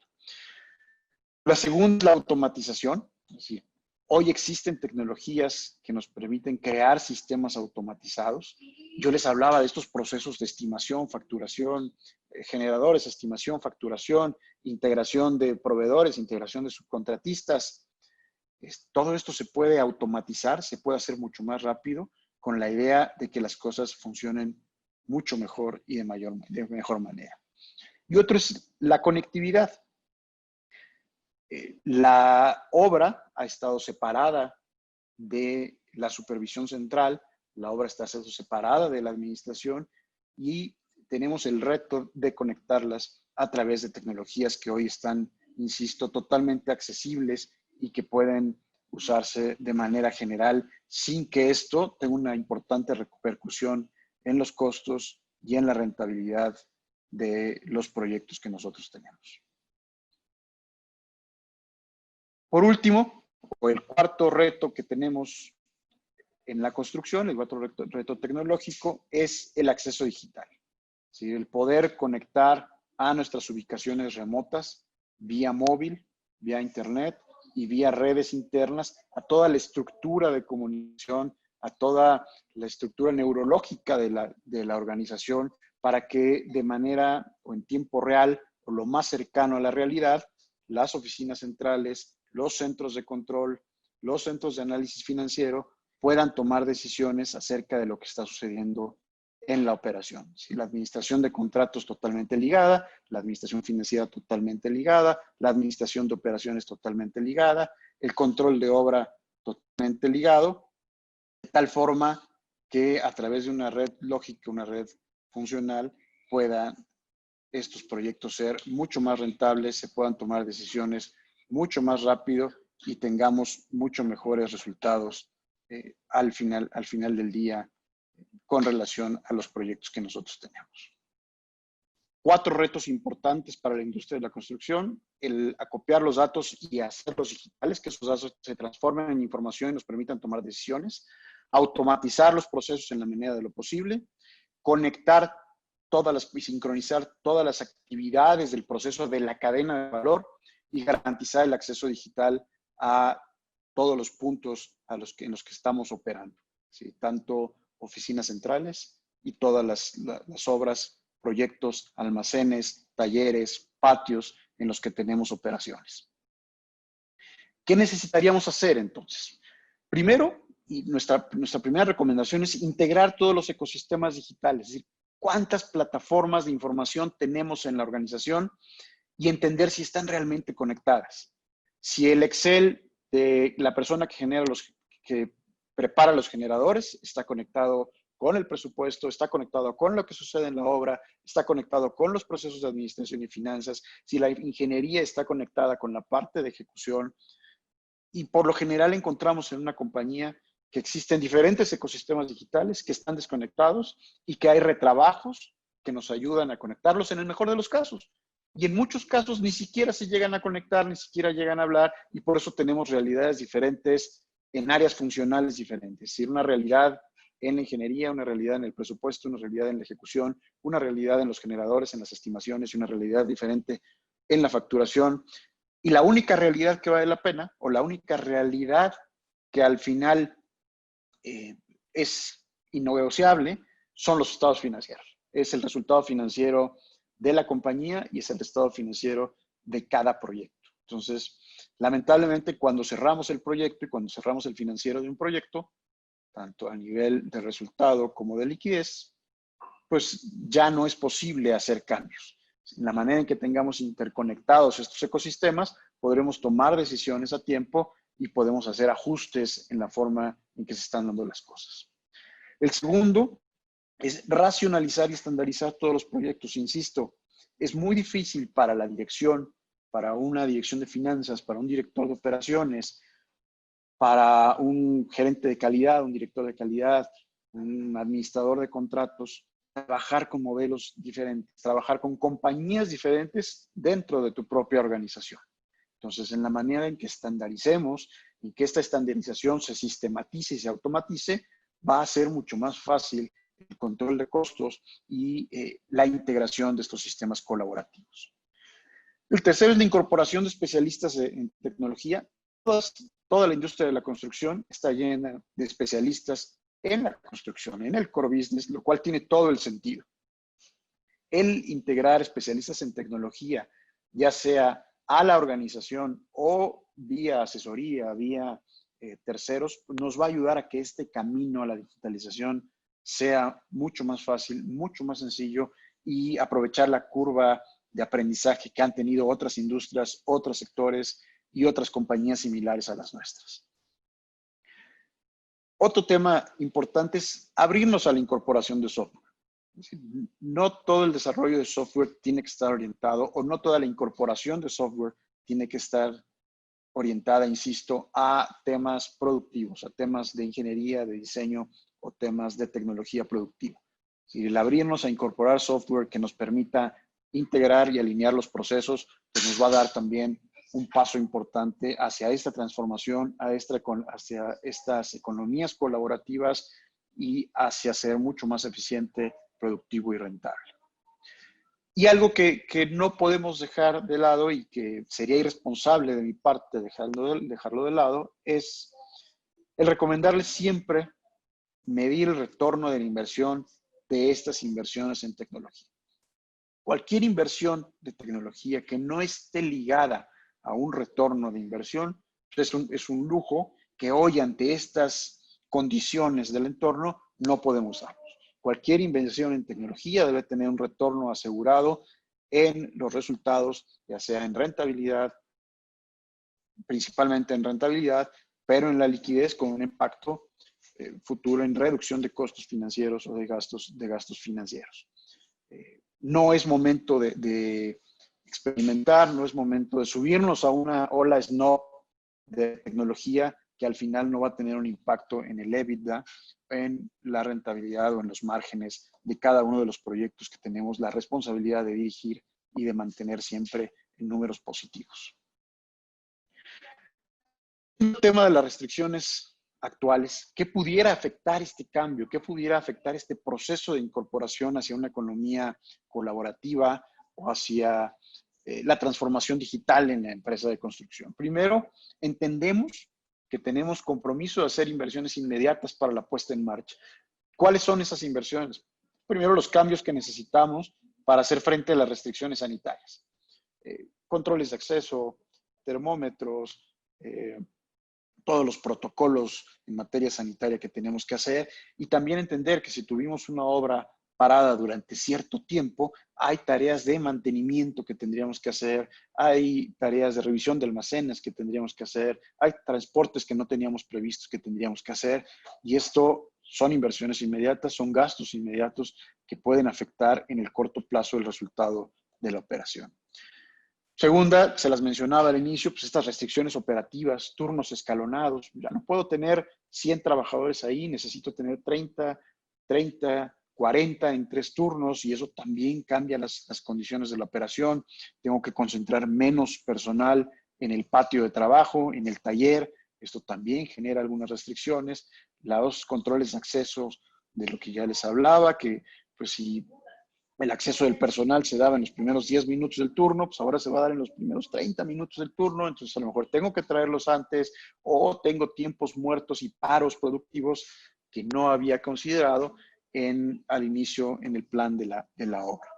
[SPEAKER 2] La segunda es la automatización. Es decir, hoy existen tecnologías que nos permiten crear sistemas automatizados. Yo les hablaba de estos procesos de estimación, facturación, generadores, estimación, facturación, integración de proveedores, integración de subcontratistas. Todo esto se puede automatizar, se puede hacer mucho más rápido, con la idea de que las cosas funcionen mucho mejor y de mejor manera. Y otro es la conectividad. La obra ha estado separada de la supervisión central, la obra está separada de la administración y tenemos el reto de conectarlas a través de tecnologías que hoy están, insisto, totalmente accesibles y que pueden usarse de manera general sin que esto tenga una importante repercusión en los costos y en la rentabilidad de los proyectos que nosotros tenemos. Por último, o el cuarto reto que tenemos en la construcción, el cuarto reto tecnológico, es el acceso digital. ¿Sí? El poder conectar a nuestras ubicaciones remotas vía móvil, vía internet y vía redes internas a toda la estructura de comunicación, a toda la estructura neurológica de la organización, para que de manera o en tiempo real o lo más cercano a la realidad, las oficinas centrales, los centros de control, los centros de análisis financiero puedan tomar decisiones acerca de lo que está sucediendo en la operación. ¿Sí? La administración de contratos totalmente ligada, la administración financiera totalmente ligada, la administración de operaciones totalmente ligada, el control de obra totalmente ligado, de tal forma que a través de una red lógica, una red funcional, puedan estos proyectos ser mucho más rentables, se puedan tomar decisiones mucho más rápido y tengamos mucho mejores resultados al final del día con relación a los proyectos que nosotros tenemos. 4 retos importantes para la industria de la construcción: el acopiar los datos y hacerlos digitales, que esos datos se transformen en información y nos permitan tomar decisiones, automatizar los procesos en la medida de lo posible, conectar y sincronizar todas las actividades del proceso de la cadena de valor y garantizar el acceso digital a todos los puntos en los que estamos operando, ¿sí? Tanto oficinas centrales y todas las obras, proyectos, almacenes, talleres, patios en los que tenemos operaciones. ¿Qué necesitaríamos hacer entonces? Primero, y nuestra primera recomendación es integrar todos los ecosistemas digitales, es decir, cuántas plataformas de información tenemos en la organización y entender si están realmente conectadas. Si el Excel de la persona que prepara los generadores está conectado con el presupuesto, está conectado con lo que sucede en la obra, está conectado con los procesos de administración y finanzas, si la ingeniería está conectada con la parte de ejecución. Y por lo general encontramos en una compañía que existen diferentes ecosistemas digitales que están desconectados y que hay retrabajos que nos ayudan a conectarlos en el mejor de los casos. Y en muchos casos ni siquiera se llegan a conectar, ni siquiera llegan a hablar, y por eso tenemos realidades diferentes en áreas funcionales diferentes. Es decir, una realidad en la ingeniería, una realidad en el presupuesto, una realidad en la ejecución, una realidad en los generadores, en las estimaciones, y una realidad diferente en la facturación. Y la única realidad que vale la pena, o la única realidad que al final es innegociable, son los estados financieros. Es el resultado financiero de la compañía y es el estado financiero de cada proyecto. Entonces, lamentablemente, cuando cerramos el proyecto y cuando cerramos el financiero de un proyecto, tanto a nivel de resultado como de liquidez, pues ya no es posible hacer cambios. En la manera en que tengamos interconectados estos ecosistemas, podremos tomar decisiones a tiempo y podemos hacer ajustes en la forma en que se están dando las cosas. El segundo es racionalizar y estandarizar todos los proyectos. Insisto, es muy difícil para la dirección, para una dirección de finanzas, para un director de operaciones, para un gerente de calidad, un director de calidad, un administrador de contratos, trabajar con modelos diferentes, trabajar con compañías diferentes dentro de tu propia organización. Entonces, en la manera en que estandaricemos y que esta estandarización se sistematice y se automatice, va a ser mucho más fácil el control de costos y la integración de estos sistemas colaborativos. El tercero es la incorporación de especialistas en tecnología. Toda la industria de la construcción está llena de especialistas en la construcción, en el core business, lo cual tiene todo el sentido. El integrar especialistas en tecnología, ya sea a la organización o vía asesoría, vía terceros, nos va a ayudar a que este camino a la digitalización sea mucho más fácil, mucho más sencillo y aprovechar la curva de aprendizaje que han tenido otras industrias, otros sectores y otras compañías similares a las nuestras. Otro tema importante es abrirnos a la incorporación de software. No todo el desarrollo de software tiene que estar orientado, o no toda la incorporación de software tiene que estar orientada, insisto, a temas productivos, a temas de ingeniería, de diseño o temas de tecnología productiva. El abrirnos a incorporar software que nos permita integrar y alinear los procesos, pues nos va a dar también un paso importante hacia esta transformación, hacia estas economías colaborativas y hacia ser mucho más eficiente, productivo y rentable. Y algo que no podemos dejar de lado y que sería irresponsable de mi parte dejarlo de lado es el recomendarles siempre medir el retorno de la inversión de estas inversiones en tecnología. Cualquier inversión de tecnología que no esté ligada a un retorno de inversión es un lujo que hoy ante estas condiciones del entorno no podemos dar. Cualquier inversión en tecnología debe tener un retorno asegurado en los resultados, ya sea en rentabilidad, principalmente en rentabilidad, pero en la liquidez con un impacto futuro en reducción de costos financieros o de gastos financieros. No es momento de experimentar, no es momento de subirnos a una ola snob de tecnología que al final no va a tener un impacto en el EBITDA, en la rentabilidad o en los márgenes de cada uno de los proyectos que tenemos la responsabilidad de dirigir y de mantener siempre en números positivos. El tema de las restricciones actuales, ¿qué pudiera afectar este cambio? ¿Qué pudiera afectar este proceso de incorporación hacia una economía colaborativa o hacia la transformación digital en la empresa de construcción? Primero, entendemos que tenemos compromiso de hacer inversiones inmediatas para la puesta en marcha. ¿Cuáles son esas inversiones? Primero, los cambios que necesitamos para hacer frente a las restricciones sanitarias. Controles de acceso, termómetros, todos los protocolos en materia sanitaria que tenemos que hacer y también entender que si tuvimos una obra parada durante cierto tiempo, hay tareas de mantenimiento que tendríamos que hacer, hay tareas de revisión de almacenes que tendríamos que hacer, hay transportes que no teníamos previstos que tendríamos que hacer y esto son inversiones inmediatas, son gastos inmediatos que pueden afectar en el corto plazo el resultado de la operación. Segunda, se las mencionaba al inicio, pues estas restricciones operativas, turnos escalonados. Ya no puedo tener 100 trabajadores ahí, necesito tener 30, 40 en 3 turnos y eso también cambia las condiciones de la operación. Tengo que concentrar menos personal en el patio de trabajo, en el taller. Esto también genera algunas restricciones. Los controles de acceso de lo que ya les hablaba, que pues si el acceso del personal se daba en los primeros 10 minutos del turno, pues ahora se va a dar en los primeros 30 minutos del turno, entonces a lo mejor tengo que traerlos antes o tengo tiempos muertos y paros productivos que no había considerado al inicio en el plan de la obra.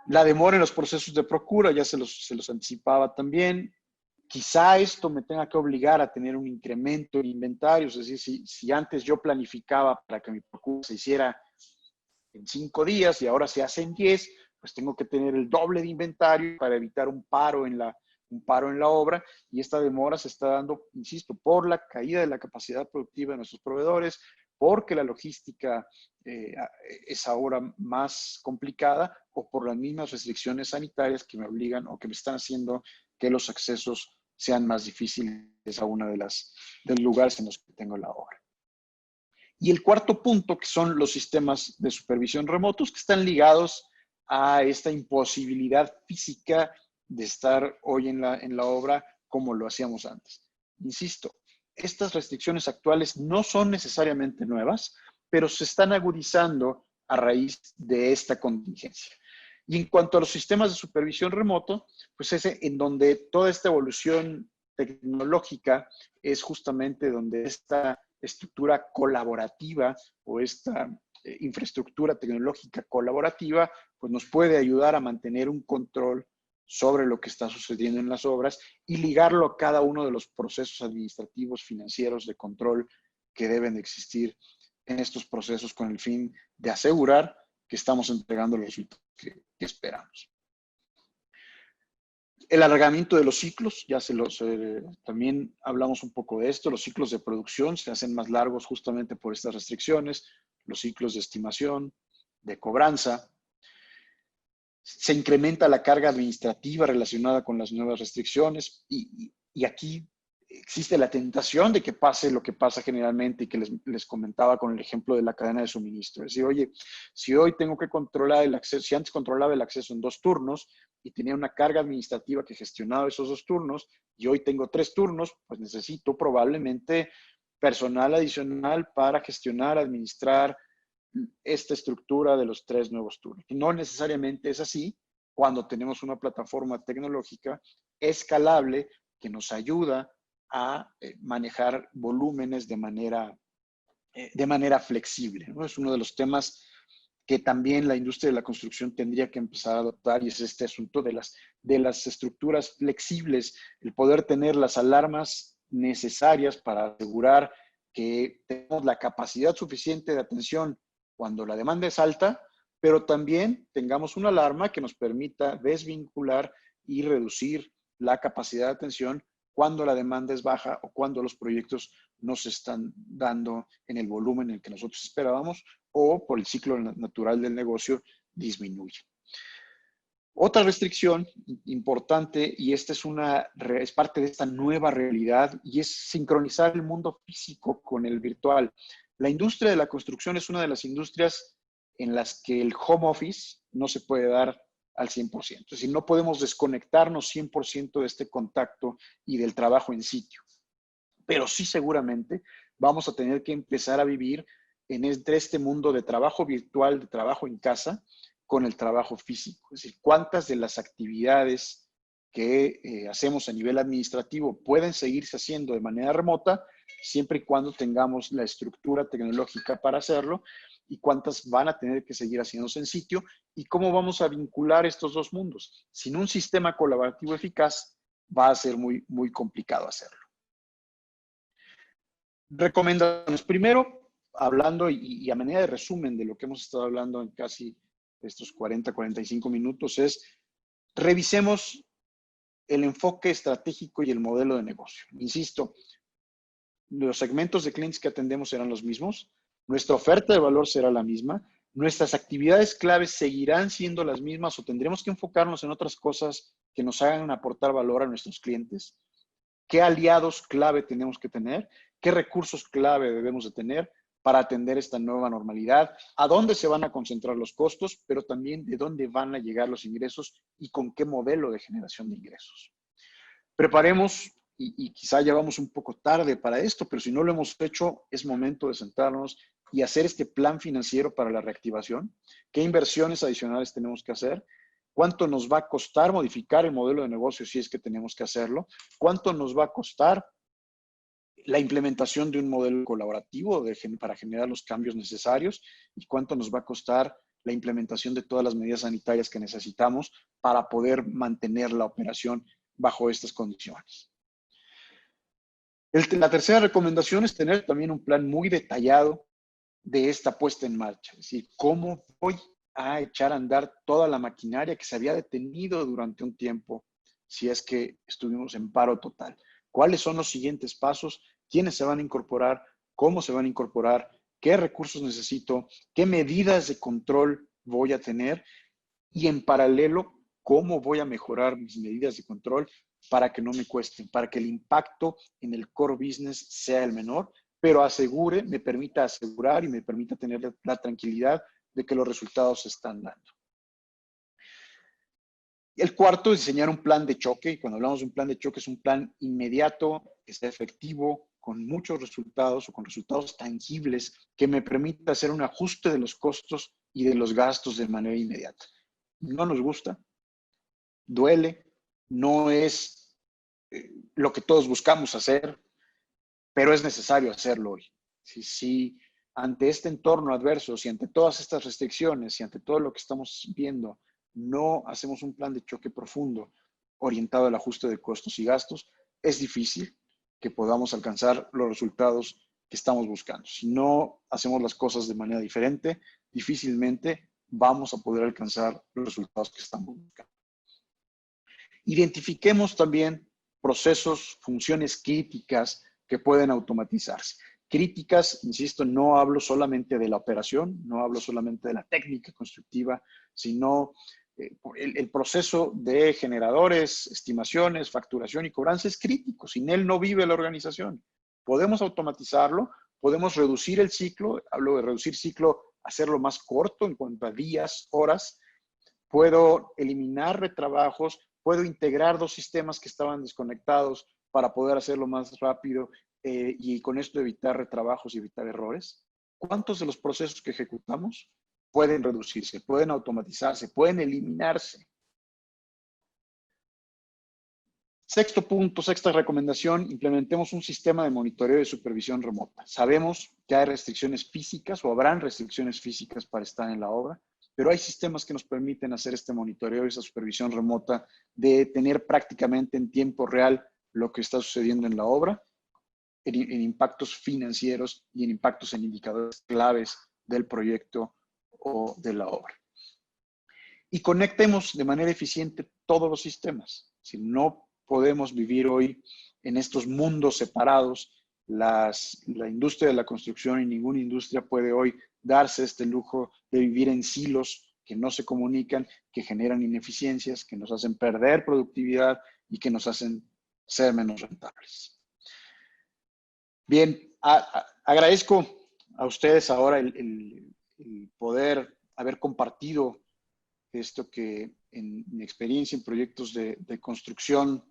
[SPEAKER 2] La demora en los procesos de procura, ya se los anticipaba también. Quizá esto me tenga que obligar a tener un incremento en inventarios, es decir, si antes yo planificaba para que mi procura se hiciera en 5 días y ahora se hace en 10, pues tengo que tener el doble de inventario para evitar un paro en la un paro en la obra, y esta demora se está dando, insisto, por la caída de la capacidad productiva de nuestros proveedores, porque la logística es ahora más complicada, o por las mismas restricciones sanitarias que me obligan o que me están haciendo que los accesos sean más difíciles a uno de los lugares en los que tengo la obra. Y el cuarto punto, que son los sistemas de supervisión remotos, que están ligados a esta imposibilidad física de estar hoy en la obra como lo hacíamos antes. Insisto, estas restricciones actuales no son necesariamente nuevas, pero se están agudizando a raíz de esta contingencia. Y en cuanto a los sistemas de supervisión remoto, pues es en donde toda esta evolución tecnológica es justamente donde esta estructura colaborativa o esta infraestructura tecnológica colaborativa, pues nos puede ayudar a mantener un control sobre lo que está sucediendo en las obras y ligarlo a cada uno de los procesos administrativos, financieros, de control que deben de existir en estos procesos con el fin de asegurar que estamos entregando los resultados que esperamos. El alargamiento de los ciclos, también hablamos un poco de esto, los ciclos de producción se hacen más largos justamente por estas restricciones, los ciclos de estimación, de cobranza. Se incrementa la carga administrativa relacionada con las nuevas restricciones y aquí existe la tentación de que pase lo que pasa generalmente y que les comentaba con el ejemplo de la cadena de suministro. Es decir, oye, si hoy tengo que controlar el acceso, si antes controlaba el acceso en 2 turnos y tenía una carga administrativa que gestionaba esos 2 turnos y hoy tengo 3 turnos, pues necesito probablemente personal adicional para gestionar, administrar esta estructura de los 3 nuevos turnos. Y no necesariamente es así cuando tenemos una plataforma tecnológica escalable que nos ayuda a manejar volúmenes de manera flexible, ¿no? Es uno de los temas que también la industria de la construcción tendría que empezar a adoptar, y es este asunto de las estructuras flexibles, el poder tener las alarmas necesarias para asegurar que tenemos la capacidad suficiente de atención cuando la demanda es alta, pero también tengamos una alarma que nos permita desvincular y reducir la capacidad de atención cuando la demanda es baja o cuando los proyectos no se están dando en el volumen en el que nosotros esperábamos o por el ciclo natural del negocio disminuye. Otra restricción importante, y esta es parte de esta nueva realidad, y es sincronizar el mundo físico con el virtual. La industria de la construcción es una de las industrias en las que el home office no se puede dar al 100%. Es decir, no podemos desconectarnos 100% de este contacto y del trabajo en sitio. Pero sí seguramente vamos a tener que empezar a vivir entre este mundo de trabajo virtual, de trabajo en casa, con el trabajo físico. Es decir, cuántas de las actividades que hacemos a nivel administrativo pueden seguirse haciendo de manera remota, siempre y cuando tengamos la estructura tecnológica para hacerlo, y cuántas van a tener que seguir haciéndose en sitio, y cómo vamos a vincular estos dos mundos. Sin un sistema colaborativo eficaz, va a ser muy, muy complicado hacerlo. Recomendaciones. Primero, hablando y a manera de resumen de lo que hemos estado hablando en casi estos 45 minutos, es revisemos el enfoque estratégico y el modelo de negocio. Insisto, los segmentos de clientes que atendemos serán los mismos, nuestra oferta de valor será la misma, nuestras actividades claves seguirán siendo las mismas o tendremos que enfocarnos en otras cosas que nos hagan aportar valor a nuestros clientes. ¿Qué aliados clave tenemos que tener? ¿Qué recursos clave debemos de tener para atender esta nueva normalidad? ¿A dónde se van a concentrar los costos? Pero también de dónde van a llegar los ingresos y con qué modelo de generación de ingresos. Preparemos, y quizá ya vamos un poco tarde para esto, pero si no lo hemos hecho, es momento de sentarnos y hacer este plan financiero para la reactivación. ¿Qué inversiones adicionales tenemos que hacer? ¿Cuánto nos va a costar modificar el modelo de negocio si es que tenemos que hacerlo? ¿Cuánto nos va a costar la implementación de un modelo colaborativo para generar los cambios necesarios? ¿Y cuánto nos va a costar la implementación de todas las medidas sanitarias que necesitamos para poder mantener la operación bajo estas condiciones? La tercera recomendación es tener también un plan muy detallado de esta puesta en marcha. Es decir, cómo voy a echar a andar toda la maquinaria que se había detenido durante un tiempo si es que estuvimos en paro total. ¿Cuáles son los siguientes pasos? ¿Quiénes se van a incorporar? ¿Cómo se van a incorporar? ¿Qué recursos necesito? ¿Qué medidas de control voy a tener? Y en paralelo, ¿cómo voy a mejorar mis medidas de control para que no me cuesten, para que el impacto en el core business sea el menor, pero me permita asegurar y me permita tener la tranquilidad de que los resultados se están dando? El cuarto es diseñar un plan de choque. Y cuando hablamos de un plan de choque, es un plan inmediato, que sea efectivo, con muchos resultados o con resultados tangibles, que me permita hacer un ajuste de los costos y de los gastos de manera inmediata. No nos gusta, duele, no es lo que todos buscamos hacer, pero es necesario hacerlo hoy. Si ante este entorno adverso, si ante todas estas restricciones, si ante todo lo que estamos viendo, no hacemos un plan de choque profundo orientado al ajuste de costos y gastos, es difícil que podamos alcanzar los resultados que estamos buscando. Si no hacemos las cosas de manera diferente, difícilmente vamos a poder alcanzar los resultados que estamos buscando. Identifiquemos también procesos, funciones críticas que pueden automatizarse. Críticas, insisto, no hablo solamente de la operación, no hablo solamente de la técnica constructiva, sino el proceso de generadores, estimaciones, facturación y cobranza es crítico. Sin él no vive la organización. Podemos automatizarlo, podemos reducir el ciclo, hablo de reducir ciclo, hacerlo más corto en cuanto a días, horas. Puedo eliminar retrabajos, puedo integrar dos sistemas que estaban desconectados para poder hacerlo más rápido y con esto evitar retrabajos y evitar errores. ¿Cuántos de los procesos que ejecutamos pueden reducirse, pueden automatizarse, pueden eliminarse? Sexto punto, sexta recomendación, implementemos un sistema de monitoreo y supervisión remota. Sabemos que hay restricciones físicas o habrán restricciones físicas para estar en la obra, pero hay sistemas que nos permiten hacer este monitoreo y esa supervisión remota, de tener prácticamente en tiempo real lo que está sucediendo en la obra, en impactos financieros y en impactos en indicadores claves del proyecto o de la obra. Y conectemos de manera eficiente todos los sistemas. Si no podemos vivir hoy en estos mundos separados, la industria de la construcción y ninguna industria puede hoy darse este lujo de vivir en silos que no se comunican, que generan ineficiencias, que nos hacen perder productividad y que nos hacen ser menos rentables. Bien, agradezco a ustedes ahora el poder haber compartido esto que en mi experiencia en proyectos de construcción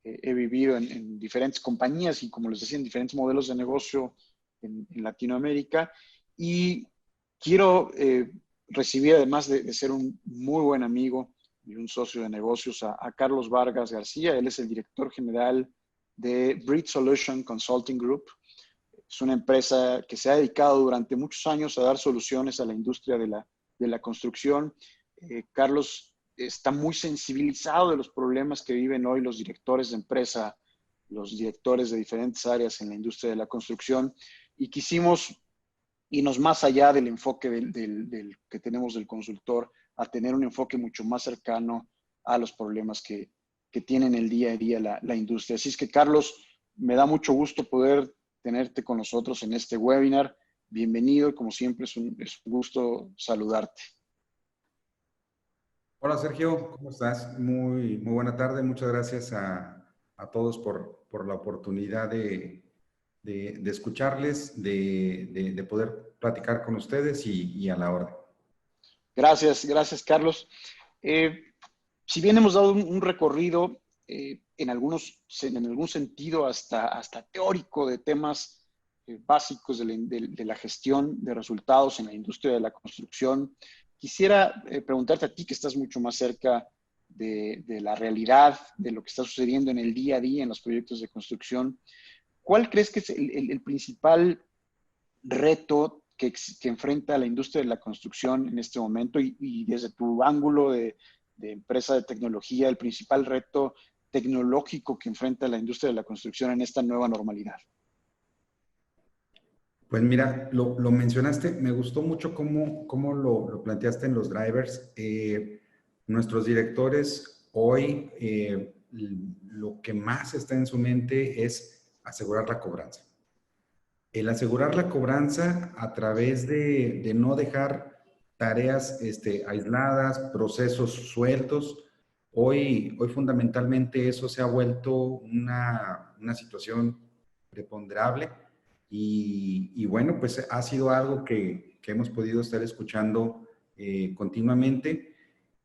[SPEAKER 2] he vivido en diferentes compañías y, como les decía, en diferentes modelos de negocio en Latinoamérica. Y quiero recibir, además de ser un muy buen amigo y un socio de negocios, a Carlos Vargas García. Él es el director general de Bridge Solution Consulting Group. Es una empresa que se ha dedicado durante muchos años a dar soluciones a la industria de la construcción. Carlos está muy sensibilizado de los problemas que viven hoy los directores de empresa, los directores de diferentes áreas en la industria de la construcción, y quisimos irnos más allá del enfoque del que tenemos del consultor, a tener un enfoque mucho más cercano a los problemas que tienen el día a día la industria. Así es que, Carlos, me da mucho gusto poder tenerte con nosotros en este webinar. Bienvenido y, como siempre, es un gusto saludarte.
[SPEAKER 3] Hola Sergio, ¿cómo estás? Muy buena tarde. Muchas gracias a todos por la oportunidad de escucharles, de poder platicar con ustedes y a la orden.
[SPEAKER 2] Gracias Carlos. Si bien hemos dado un recorrido en algún sentido hasta teórico de temas básicos de la gestión de resultados en la industria de la construcción, quisiera preguntarte a ti, que estás mucho más cerca de la realidad, de lo que está sucediendo en el día a día en los proyectos de construcción. ¿Cuál crees que es el principal reto que enfrenta la industria de la construcción en este momento, y desde tu ángulo de empresa de tecnología, el principal reto tecnológico que enfrenta la industria de la construcción en esta nueva normalidad?
[SPEAKER 3] Pues mira, lo mencionaste, me gustó mucho cómo lo planteaste en los drivers. Nuestros directores hoy lo que más está en su mente es asegurar la cobranza. El asegurar la cobranza a través de no dejar tareas aisladas, procesos sueltos. Hoy fundamentalmente eso se ha vuelto una situación preponderable y bueno, pues ha sido algo que hemos podido estar escuchando continuamente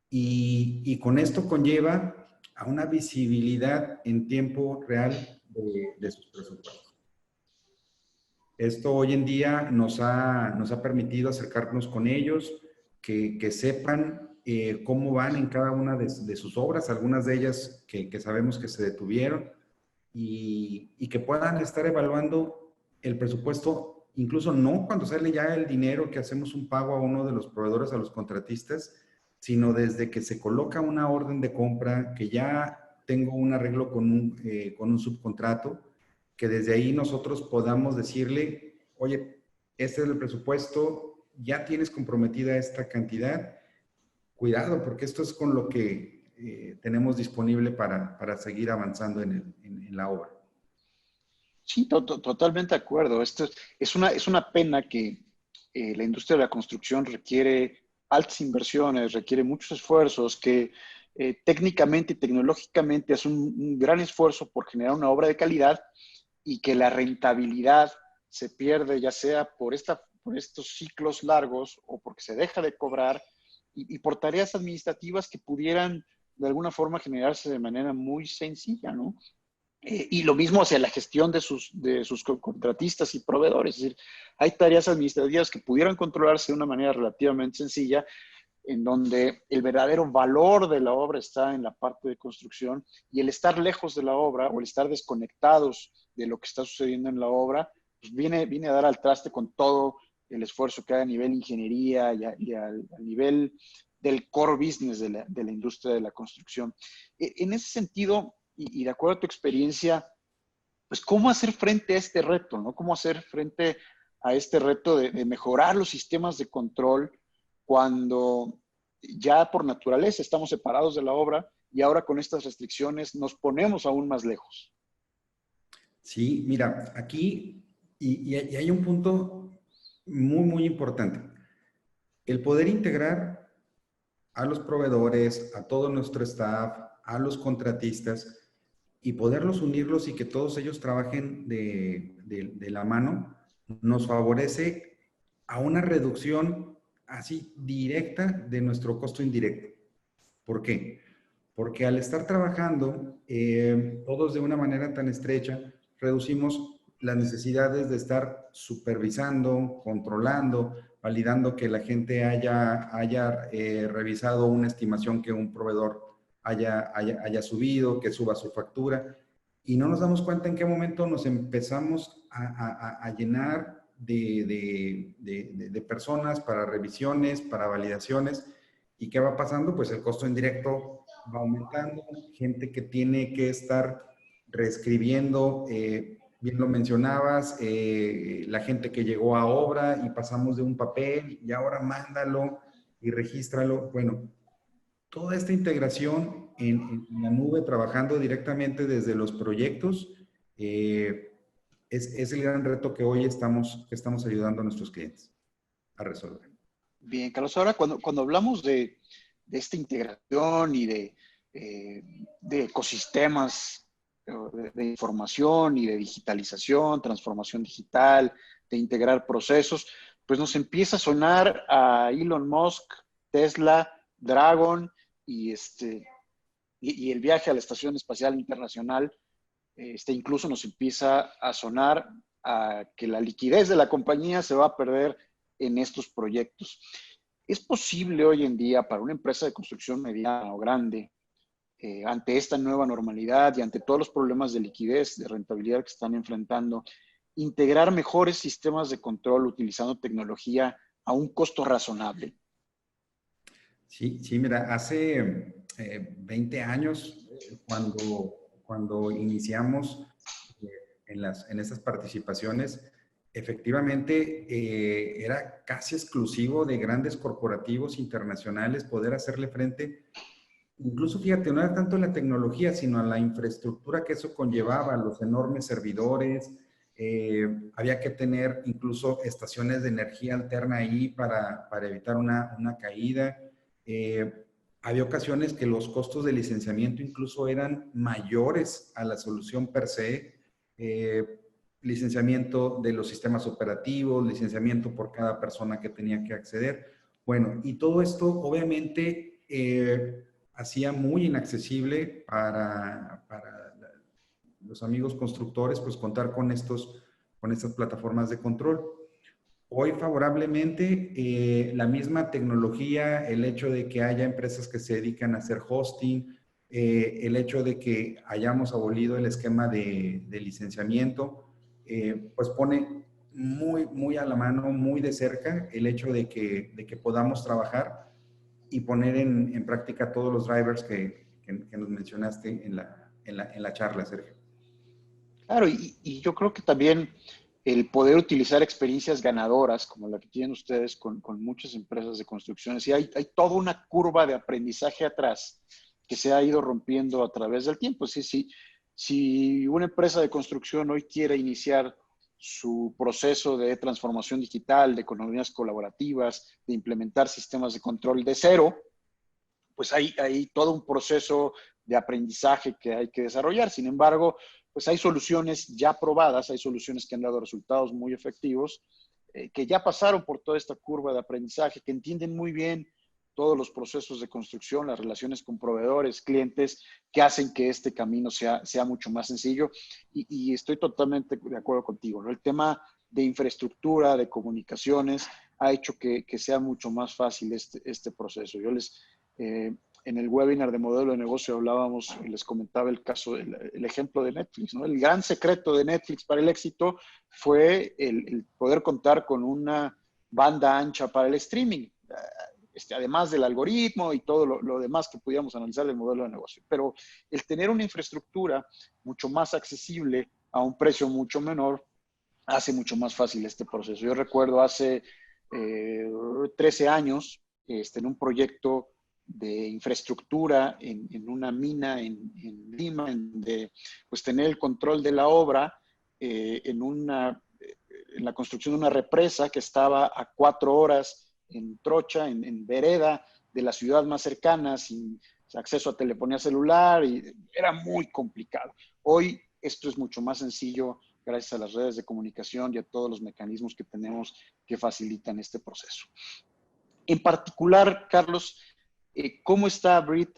[SPEAKER 3] y con esto conlleva a una visibilidad en tiempo real de sus presupuestos. Esto hoy en día nos ha permitido acercarnos con ellos, que sepan cómo van en cada una de sus obras, algunas de ellas que sabemos que se detuvieron, y que puedan estar evaluando el presupuesto, incluso no cuando sale ya el dinero que hacemos un pago a uno de los proveedores, a los contratistas, sino desde que se coloca una orden de compra, que ya tengo un arreglo con un subcontrato, que desde ahí nosotros podamos decirle, oye, este es el presupuesto, ya tienes comprometida esta cantidad, cuidado, porque esto es con lo que tenemos disponible para seguir avanzando en la obra.
[SPEAKER 2] Sí, totalmente de acuerdo. Esto es una pena que la industria de la construcción requiere altas inversiones, requiere muchos esfuerzos, que técnicamente y tecnológicamente es un gran esfuerzo por generar una obra de calidad y que la rentabilidad se pierde, ya sea por estos ciclos largos o porque se deja de cobrar y por tareas administrativas que pudieran de alguna forma generarse de manera muy sencilla, ¿no? Y lo mismo hacia la gestión de sus contratistas y proveedores. Es decir, hay tareas administrativas que pudieran controlarse de una manera relativamente sencilla, en donde el verdadero valor de la obra está en la parte de construcción y el estar lejos de la obra o el estar desconectados de lo que está sucediendo en la obra, pues viene a dar al traste con todo el esfuerzo que hay a nivel ingeniería y a nivel del core business de la industria de la construcción. En ese sentido, y de acuerdo a tu experiencia, pues cómo hacer frente a este reto, ¿no? Cómo hacer frente a este reto de mejorar los sistemas de control cuando ya por naturaleza estamos separados de la obra y ahora con estas restricciones nos ponemos aún más lejos.
[SPEAKER 3] Sí, mira, aquí y hay un punto muy importante. El poder integrar a los proveedores, a todo nuestro staff, a los contratistas y poderlos unirlos y que todos ellos trabajen de la mano, nos favorece a una reducción así directa de nuestro costo indirecto. ¿Por qué? Porque al estar trabajando todos de una manera tan estrecha, reducimos las necesidades de estar supervisando, controlando, validando que la gente haya revisado una estimación que un proveedor haya subido, que suba su factura. Y no nos damos cuenta en qué momento nos empezamos a llenar de personas para revisiones, para validaciones. ¿Y qué va pasando? Pues el costo indirecto va aumentando, gente que tiene que estar reescribiendo, bien lo mencionabas, la gente que llegó a obra y pasamos de un papel y ahora mándalo y regístralo. Bueno, toda esta integración en la nube, trabajando directamente desde los proyectos, es el gran reto que hoy estamos ayudando a nuestros clientes a resolver.
[SPEAKER 2] Bien, Carlos, ahora cuando hablamos de esta integración y de ecosistemas de información y de digitalización, transformación digital, de integrar procesos, pues nos empieza a sonar a Elon Musk, Tesla, Dragon y el viaje a la Estación Espacial Internacional. Incluso nos empieza a sonar a que la liquidez de la compañía se va a perder en estos proyectos. ¿Es posible hoy en día para una empresa de construcción mediana o grande, ante esta nueva normalidad y ante todos los problemas de liquidez, de rentabilidad que están enfrentando, integrar mejores sistemas de control utilizando tecnología a un costo razonable?
[SPEAKER 3] Sí, mira, hace 20 años, cuando iniciamos en estas participaciones, efectivamente era casi exclusivo de grandes corporativos internacionales poder hacerle frente incluso fíjate, no era tanto la tecnología, sino a la infraestructura que eso conllevaba, los enormes servidores. Había que tener incluso estaciones de energía alterna ahí para evitar una caída. Había ocasiones que los costos de licenciamiento incluso eran mayores a la solución per se. Licenciamiento de los sistemas operativos, licenciamiento por cada persona que tenía que acceder. Bueno, y todo esto obviamente hacía muy inaccesible para los amigos constructores, pues contar con estas plataformas de control. Hoy favorablemente, la misma tecnología, el hecho de que haya empresas que se dedican a hacer hosting, el hecho de que hayamos abolido el esquema de licenciamiento, pues pone muy a la mano, muy de cerca el hecho de que podamos trabajar y poner en práctica todos los drivers que nos mencionaste en la charla, Sergio.
[SPEAKER 2] Claro, y yo creo que también el poder utilizar experiencias ganadoras como la que tienen ustedes con muchas empresas de construcciones, y hay toda una curva de aprendizaje atrás que se ha ido rompiendo a través del tiempo. Si una empresa de construcción hoy quiere iniciar su proceso de transformación digital, de economías colaborativas, de implementar sistemas de control de cero, pues hay todo un proceso de aprendizaje que hay que desarrollar. Sin embargo, pues hay soluciones ya probadas, hay soluciones que han dado resultados muy efectivos, que ya pasaron por toda esta curva de aprendizaje, que entienden muy bien todos los procesos de construcción, las relaciones con proveedores, clientes, que hacen que este camino sea mucho más sencillo. Y estoy totalmente de acuerdo contigo, ¿no? El tema de infraestructura, de comunicaciones, ha hecho que sea mucho más fácil este proceso. En el webinar de modelo de negocio hablábamos, les comentaba el caso, el ejemplo de Netflix, ¿no? El gran secreto de Netflix para el éxito fue el poder contar con una banda ancha para el streaming, además del algoritmo y todo lo demás que pudiéramos analizar del modelo de negocio. Pero el tener una infraestructura mucho más accesible a un precio mucho menor hace mucho más fácil este proceso. Yo recuerdo hace 13 años, en un proyecto de infraestructura en una mina en Lima, de pues tener el control de la obra en la construcción de una represa que estaba a 4 horas en trocha, en vereda de la ciudad más cercana, sin acceso a telefonía celular, y era muy complicado. Hoy esto es mucho más sencillo gracias a las redes de comunicación y a todos los mecanismos que tenemos que facilitan este proceso. En particular, Carlos, ¿cómo está Brit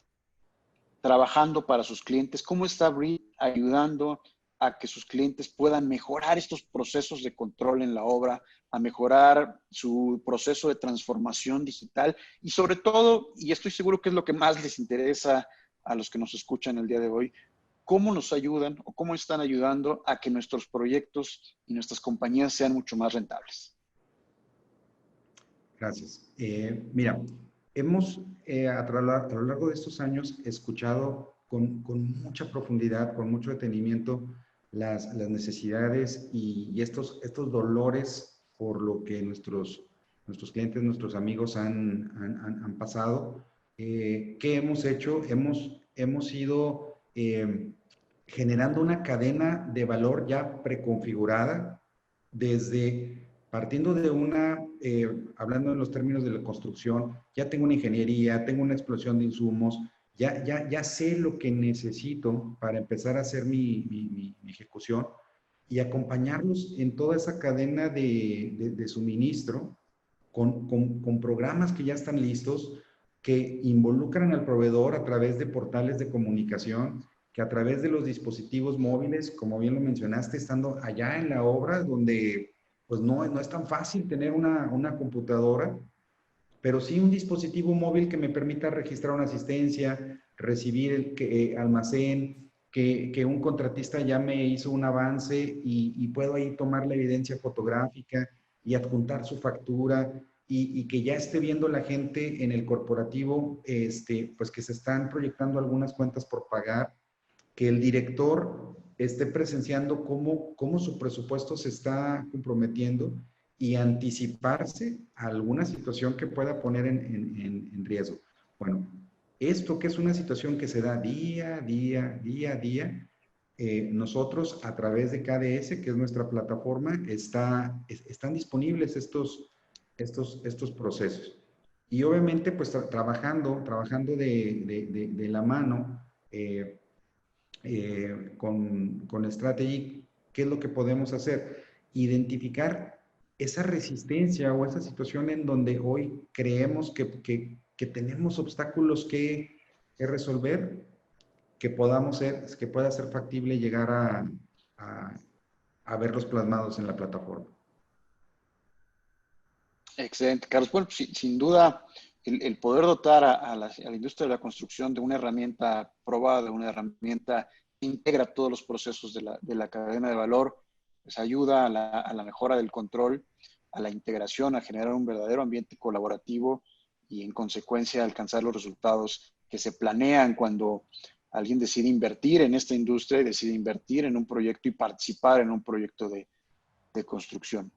[SPEAKER 2] trabajando para sus clientes? ¿Cómo está Brit ayudando a que sus clientes puedan mejorar estos procesos de control en la obra, a mejorar su proceso de transformación digital? Y sobre todo, y estoy seguro que es lo que más les interesa a los que nos escuchan el día de hoy, ¿cómo nos ayudan o cómo están ayudando a que nuestros proyectos y nuestras compañías sean mucho más rentables?
[SPEAKER 3] Gracias. Mira, hemos a lo largo de estos años escuchado con mucha profundidad, con mucho detenimiento, las necesidades y estos dolores por lo que nuestros clientes, nuestros amigos han pasado. ¿Qué hemos hecho? Hemos ido generando una cadena de valor ya preconfigurada desde partiendo de hablando en los términos de la construcción, ya tengo una ingeniería, tengo una explosión de insumos, ya sé lo que necesito para empezar a hacer mi ejecución y acompañarlos en toda esa cadena de suministro con programas que ya están listos, que involucran al proveedor a través de portales de comunicación, que a través de los dispositivos móviles, como bien lo mencionaste, estando allá en la obra, donde pues no es tan fácil tener una computadora, pero sí un dispositivo móvil que me permita registrar una asistencia, recibir el almacén, que un contratista ya me hizo un avance y puedo ahí tomar la evidencia fotográfica y adjuntar su factura y que ya esté viendo la gente en el corporativo, pues que se están proyectando algunas cuentas por pagar, que el director esté presenciando cómo su presupuesto se está comprometiendo y anticiparse a alguna situación que pueda poner en riesgo. Bueno, Esto que es una situación que se da día a día, nosotros a través de KDS, que es nuestra plataforma, están disponibles estos procesos. Y obviamente, pues trabajando de la mano con Strategy, ¿qué es lo que podemos hacer? Identificar esa resistencia o esa situación en donde hoy creemos que tenemos obstáculos que resolver, que pueda ser factible llegar a verlos plasmados en la plataforma.
[SPEAKER 2] Excelente, Carlos. Bueno, sin duda, el poder dotar a la industria de la construcción de una herramienta probada, de una herramienta que integra todos los procesos de la cadena de valor, pues ayuda a la mejora del control, a la integración, a generar un verdadero ambiente colaborativo y, en consecuencia, alcanzar los resultados que se planean cuando alguien decide invertir en esta industria y decide invertir en un proyecto y participar en un proyecto de construcción.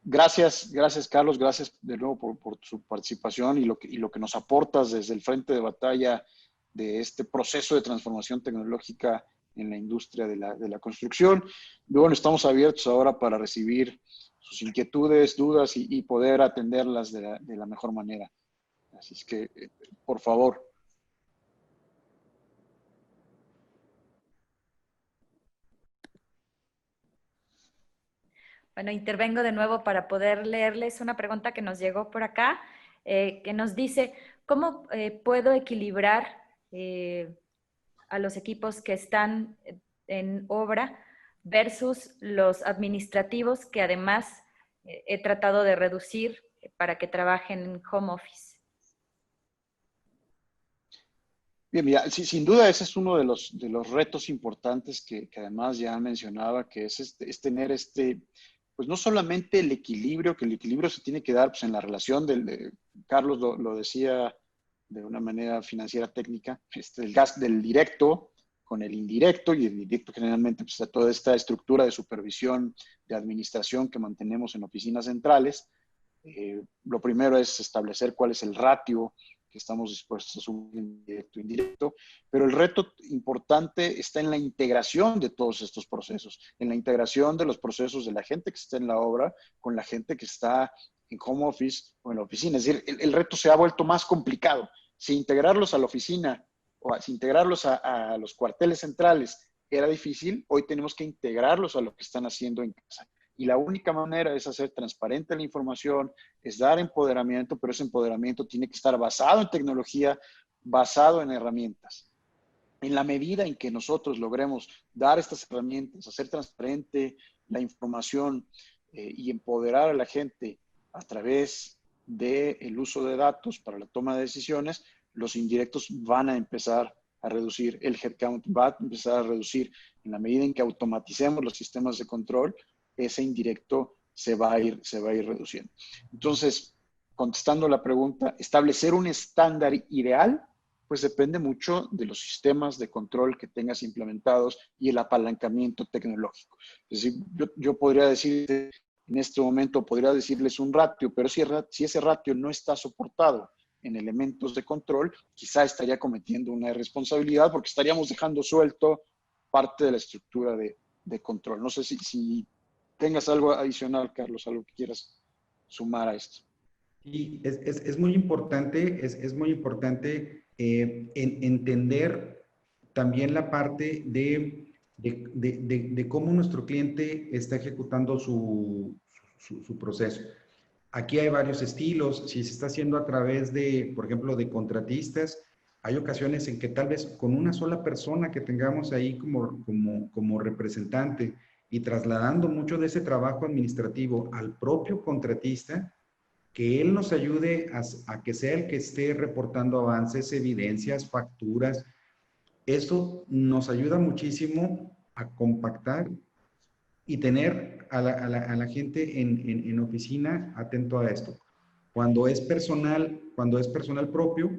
[SPEAKER 2] Gracias, Carlos, gracias de nuevo por su participación y lo que nos aportas desde el frente de batalla de este proceso de transformación tecnológica en la industria de la construcción. Y bueno, estamos abiertos ahora para recibir sus inquietudes, dudas y poder atenderlas de la mejor manera. Así es que, por favor.
[SPEAKER 1] Bueno, intervengo de nuevo para poder leerles una pregunta que nos llegó por acá, que nos dice, ¿cómo puedo equilibrar a los equipos que están en obra versus los administrativos que además he tratado de reducir para que trabajen en home office?
[SPEAKER 2] Bien, mira, sí, sin duda ese es uno de los retos importantes que además ya mencionaba, que es tener pues no solamente el equilibrio, que el equilibrio se tiene que dar pues, en la relación Carlos lo decía de una manera financiera técnica, el gas del directo con el indirecto, y el indirecto generalmente pues, toda esta estructura de supervisión, de administración que mantenemos en oficinas centrales. Lo primero es establecer cuál es el ratio que estamos dispuestos a asumir en directo e indirecto, pero el reto importante está en la integración de todos estos procesos, en la integración de los procesos de la gente que está en la obra con la gente que está en home office o en la oficina. Es decir, el reto se ha vuelto más complicado. Si integrarlos a la oficina o si integrarlos a los cuarteles centrales era difícil, hoy tenemos que integrarlos a lo que están haciendo en casa. Y la única manera es hacer transparente la información, es dar empoderamiento, pero ese empoderamiento tiene que estar basado en tecnología, basado en herramientas. En la medida en que nosotros logremos dar estas herramientas, hacer transparente la información y empoderar a la gente a través del uso de datos para la toma de decisiones, los indirectos van a empezar a reducir, el headcount va a empezar a reducir. En la medida en que automaticemos los sistemas de control, ese indirecto se va a ir reduciendo. Entonces, contestando la pregunta, establecer un estándar ideal, pues depende mucho de los sistemas de control que tengas implementados y el apalancamiento tecnológico. Es decir, yo podría decir, en este momento podría decirles un ratio, pero si ese ratio no está soportado en elementos de control, quizá estaría cometiendo una irresponsabilidad porque estaríamos dejando suelto parte de la estructura de control. No sé si tengas algo adicional, Carlos, algo que quieras sumar a esto.
[SPEAKER 3] Sí, es muy importante, es muy importante entender también la parte de cómo nuestro cliente está ejecutando su proceso. Aquí hay varios estilos. Si se está haciendo a través de, por ejemplo, de contratistas, hay ocasiones en que tal vez con una sola persona que tengamos ahí como representante y trasladando mucho de ese trabajo administrativo al propio contratista, que él nos ayude a que sea el que esté reportando avances, evidencias, facturas. Eso nos ayuda muchísimo a compactar y tener a la gente en oficina atento a esto. Cuando es personal propio,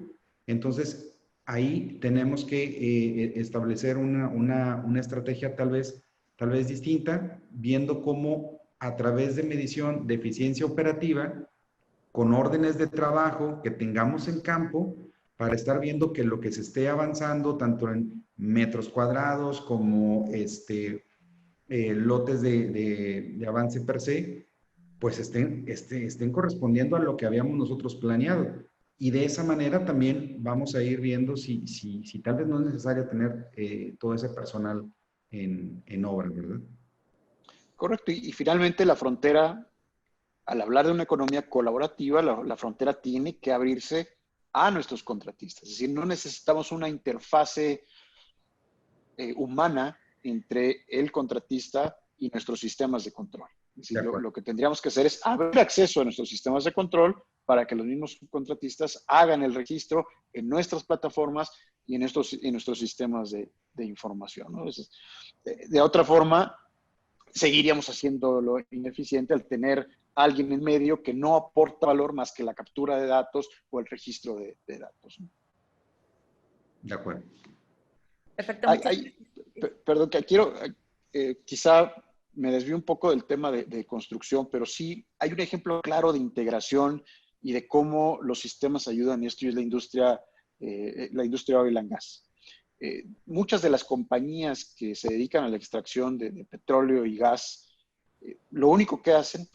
[SPEAKER 3] entonces ahí tenemos que establecer una estrategia tal vez distinta, viendo cómo a través de medición de eficiencia operativa, con órdenes de trabajo que tengamos en campo, para estar viendo que lo que se esté avanzando, tanto en metros cuadrados como lotes de avance per se, pues estén correspondiendo a lo que habíamos nosotros planeado. Y de esa manera también vamos a ir viendo si tal vez no es necesario tener todo ese personal en obra, ¿verdad?
[SPEAKER 2] Correcto. Y finalmente la frontera, al hablar de una economía colaborativa, la frontera tiene que abrirse a nuestros contratistas. Es decir, no necesitamos una interfase humana entre el contratista y nuestros sistemas de control. Es decir, lo que tendríamos que hacer es abrir acceso a nuestros sistemas de control para que los mismos contratistas hagan el registro en nuestras plataformas y en nuestros sistemas de información, ¿no? Entonces, de otra forma, seguiríamos haciéndolo ineficiente al tener alguien en medio que no aporta valor más que la captura de datos o el registro de datos, ¿no?
[SPEAKER 3] De acuerdo.
[SPEAKER 1] Perfecto.
[SPEAKER 2] Perdón, que quiero, quizá me desvío un poco del tema de construcción, pero sí hay un ejemplo claro de integración y de cómo los sistemas ayudan, y esto es la industria oil and gas. Muchas de las compañías que se dedican a la extracción de petróleo y gas, lo único que hacen,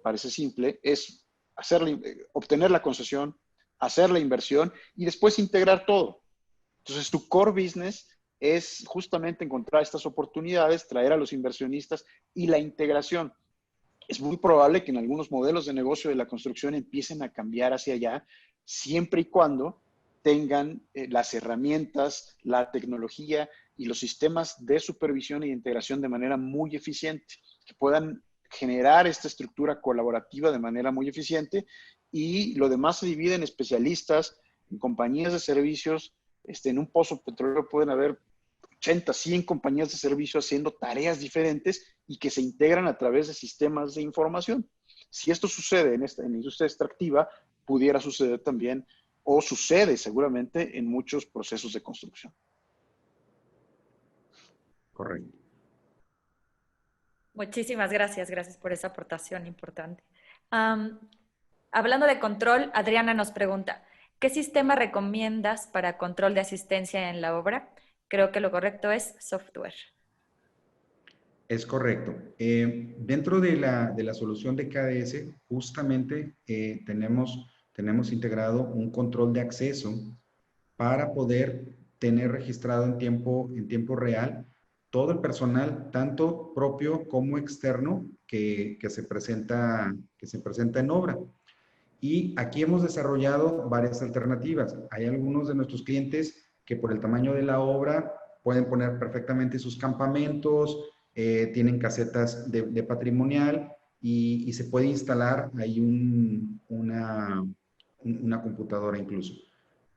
[SPEAKER 2] parece simple, es obtener la concesión, hacer la inversión y después integrar todo. Entonces, tu core business es justamente encontrar estas oportunidades, traer a los inversionistas y la integración. Es muy probable que en algunos modelos de negocio de la construcción empiecen a cambiar hacia allá, siempre y cuando tengan las herramientas, la tecnología y los sistemas de supervisión e integración de manera muy eficiente, que puedan generar esta estructura colaborativa de manera muy eficiente, y lo demás se divide en especialistas, en compañías de servicios. En un pozo petrolero pueden haber 80, 100 compañías de servicio haciendo tareas diferentes y que se integran a través de sistemas de información. Si esto sucede en la industria extractiva, pudiera suceder también, o sucede seguramente, en muchos procesos de construcción.
[SPEAKER 3] Correcto.
[SPEAKER 1] Muchísimas gracias. Gracias por esa aportación importante. Hablando de control, Adriana nos pregunta, ¿qué sistema recomiendas para control de asistencia en la obra? Creo que lo correcto es software.
[SPEAKER 3] Es correcto. Dentro de la solución de KDS, justamente tenemos integrado un control de acceso para poder tener registrado en tiempo real todo el personal, tanto propio como externo, que se presenta en obra. Y aquí hemos desarrollado varias alternativas. Hay algunos de nuestros clientes que por el tamaño de la obra pueden poner perfectamente sus campamentos, tienen casetas de patrimonial y se puede instalar ahí una computadora incluso.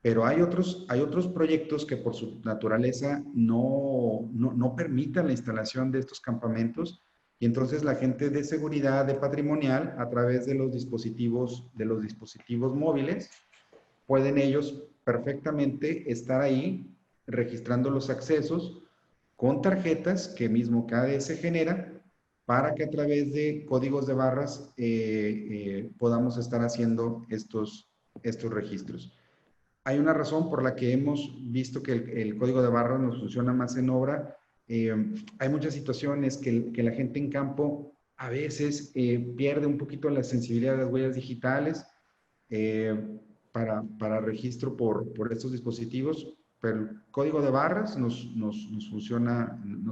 [SPEAKER 3] Pero hay otros proyectos que por su naturaleza no permitan la instalación de estos campamentos, y entonces la gente de seguridad de patrimonial, a través de los dispositivos móviles, pueden ellos perfectamente estar ahí registrando los accesos con tarjetas que mismo KDS genera, para que a través de códigos de barras podamos estar haciendo estos registros. Hay una razón por la que hemos visto que el código de barras nos funciona más en obra. Hay muchas situaciones que la gente en campo a veces pierde un poquito la sensibilidad de las huellas digitales para registro por estos dispositivos, pero el código de barras nos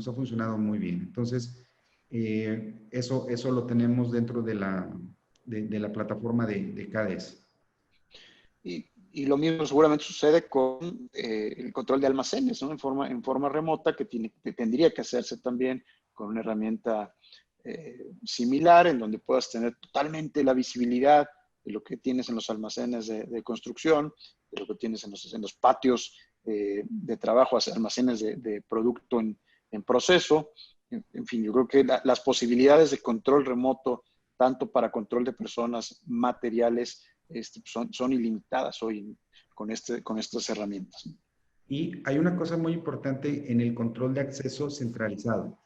[SPEAKER 3] ha funcionado muy bien. Entonces, eso lo tenemos dentro de la plataforma de KDS.
[SPEAKER 2] Y lo mismo seguramente sucede con el control de almacenes, ¿no? En forma remota, que tendría que hacerse también con una herramienta similar, en donde puedas tener totalmente la visibilidad de lo que tienes en los almacenes de construcción, de lo que tienes en los patios de trabajo, almacenes de producto en proceso. En fin, yo creo que las posibilidades de control remoto, tanto para control de personas, materiales, son ilimitadas hoy con estas herramientas.
[SPEAKER 3] Y hay una cosa muy importante en el control de acceso centralizado.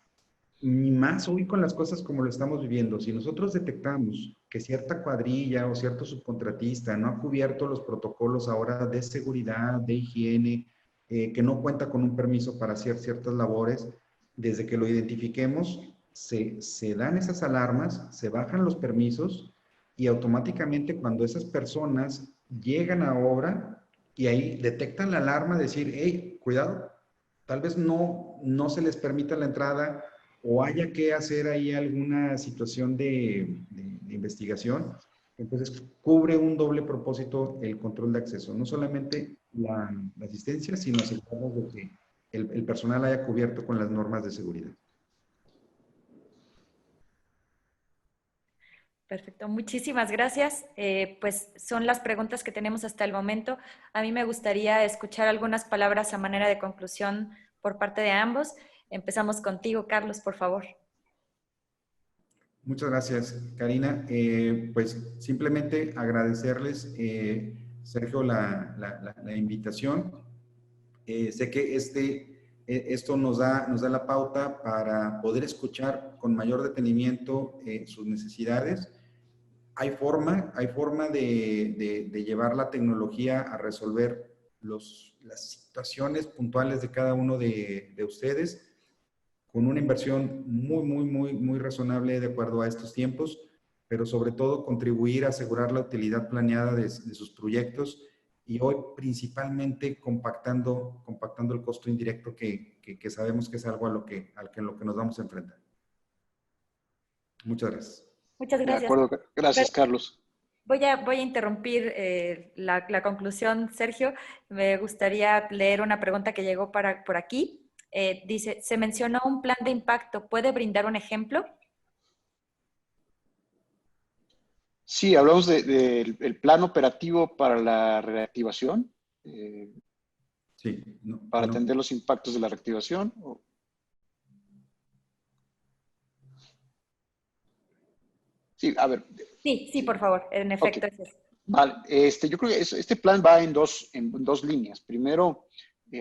[SPEAKER 3] ni más hoy con las cosas como lo estamos viviendo. Si nosotros detectamos que cierta cuadrilla o cierto subcontratista no ha cubierto los protocolos ahora de seguridad, de higiene, que no cuenta con un permiso para hacer ciertas labores, desde que lo identifiquemos, se dan esas alarmas, se bajan los permisos y automáticamente cuando esas personas llegan a obra y ahí detectan la alarma, decir, hey, cuidado, tal vez no se les permita la entrada o haya que hacer ahí alguna situación de investigación. Entonces, cubre un doble propósito el control de acceso, no solamente la asistencia, sino asegurarnos de que el personal haya cubierto con las normas de seguridad.
[SPEAKER 1] Perfecto, muchísimas gracias. Pues son las preguntas que tenemos hasta el momento. A mí me gustaría escuchar algunas palabras a manera de conclusión por parte de ambos. Empezamos contigo, Carlos, por favor.
[SPEAKER 3] Muchas gracias, Karina. Pues simplemente agradecerles, Sergio, la invitación. Sé que esto nos da la pauta para poder escuchar con mayor detenimiento sus necesidades. Hay forma de llevar la tecnología a resolver las situaciones puntuales de cada uno de ustedes con una inversión muy razonable de acuerdo a estos tiempos, pero sobre todo contribuir a asegurar la utilidad planeada de sus proyectos y hoy principalmente compactando el costo indirecto que sabemos que es algo a lo que nos vamos a enfrentar. Muchas gracias.
[SPEAKER 1] Muchas
[SPEAKER 2] De
[SPEAKER 1] gracias.
[SPEAKER 2] acuerdo, gracias, Carlos.
[SPEAKER 1] Voy a interrumpir la conclusión, Sergio. Me gustaría leer una pregunta que llegó por aquí. Dice, se mencionó un plan de impacto. ¿Puede brindar un ejemplo?
[SPEAKER 2] Sí, hablamos del plan operativo para la reactivación, eh,
[SPEAKER 3] Sí, no,
[SPEAKER 2] para
[SPEAKER 3] no.
[SPEAKER 2] atender los impactos de la reactivación. Sí, a ver.
[SPEAKER 1] Sí, por favor. En
[SPEAKER 2] Ok,
[SPEAKER 1] efecto, es eso.
[SPEAKER 2] vale. Yo creo que este plan va en dos líneas. Primero,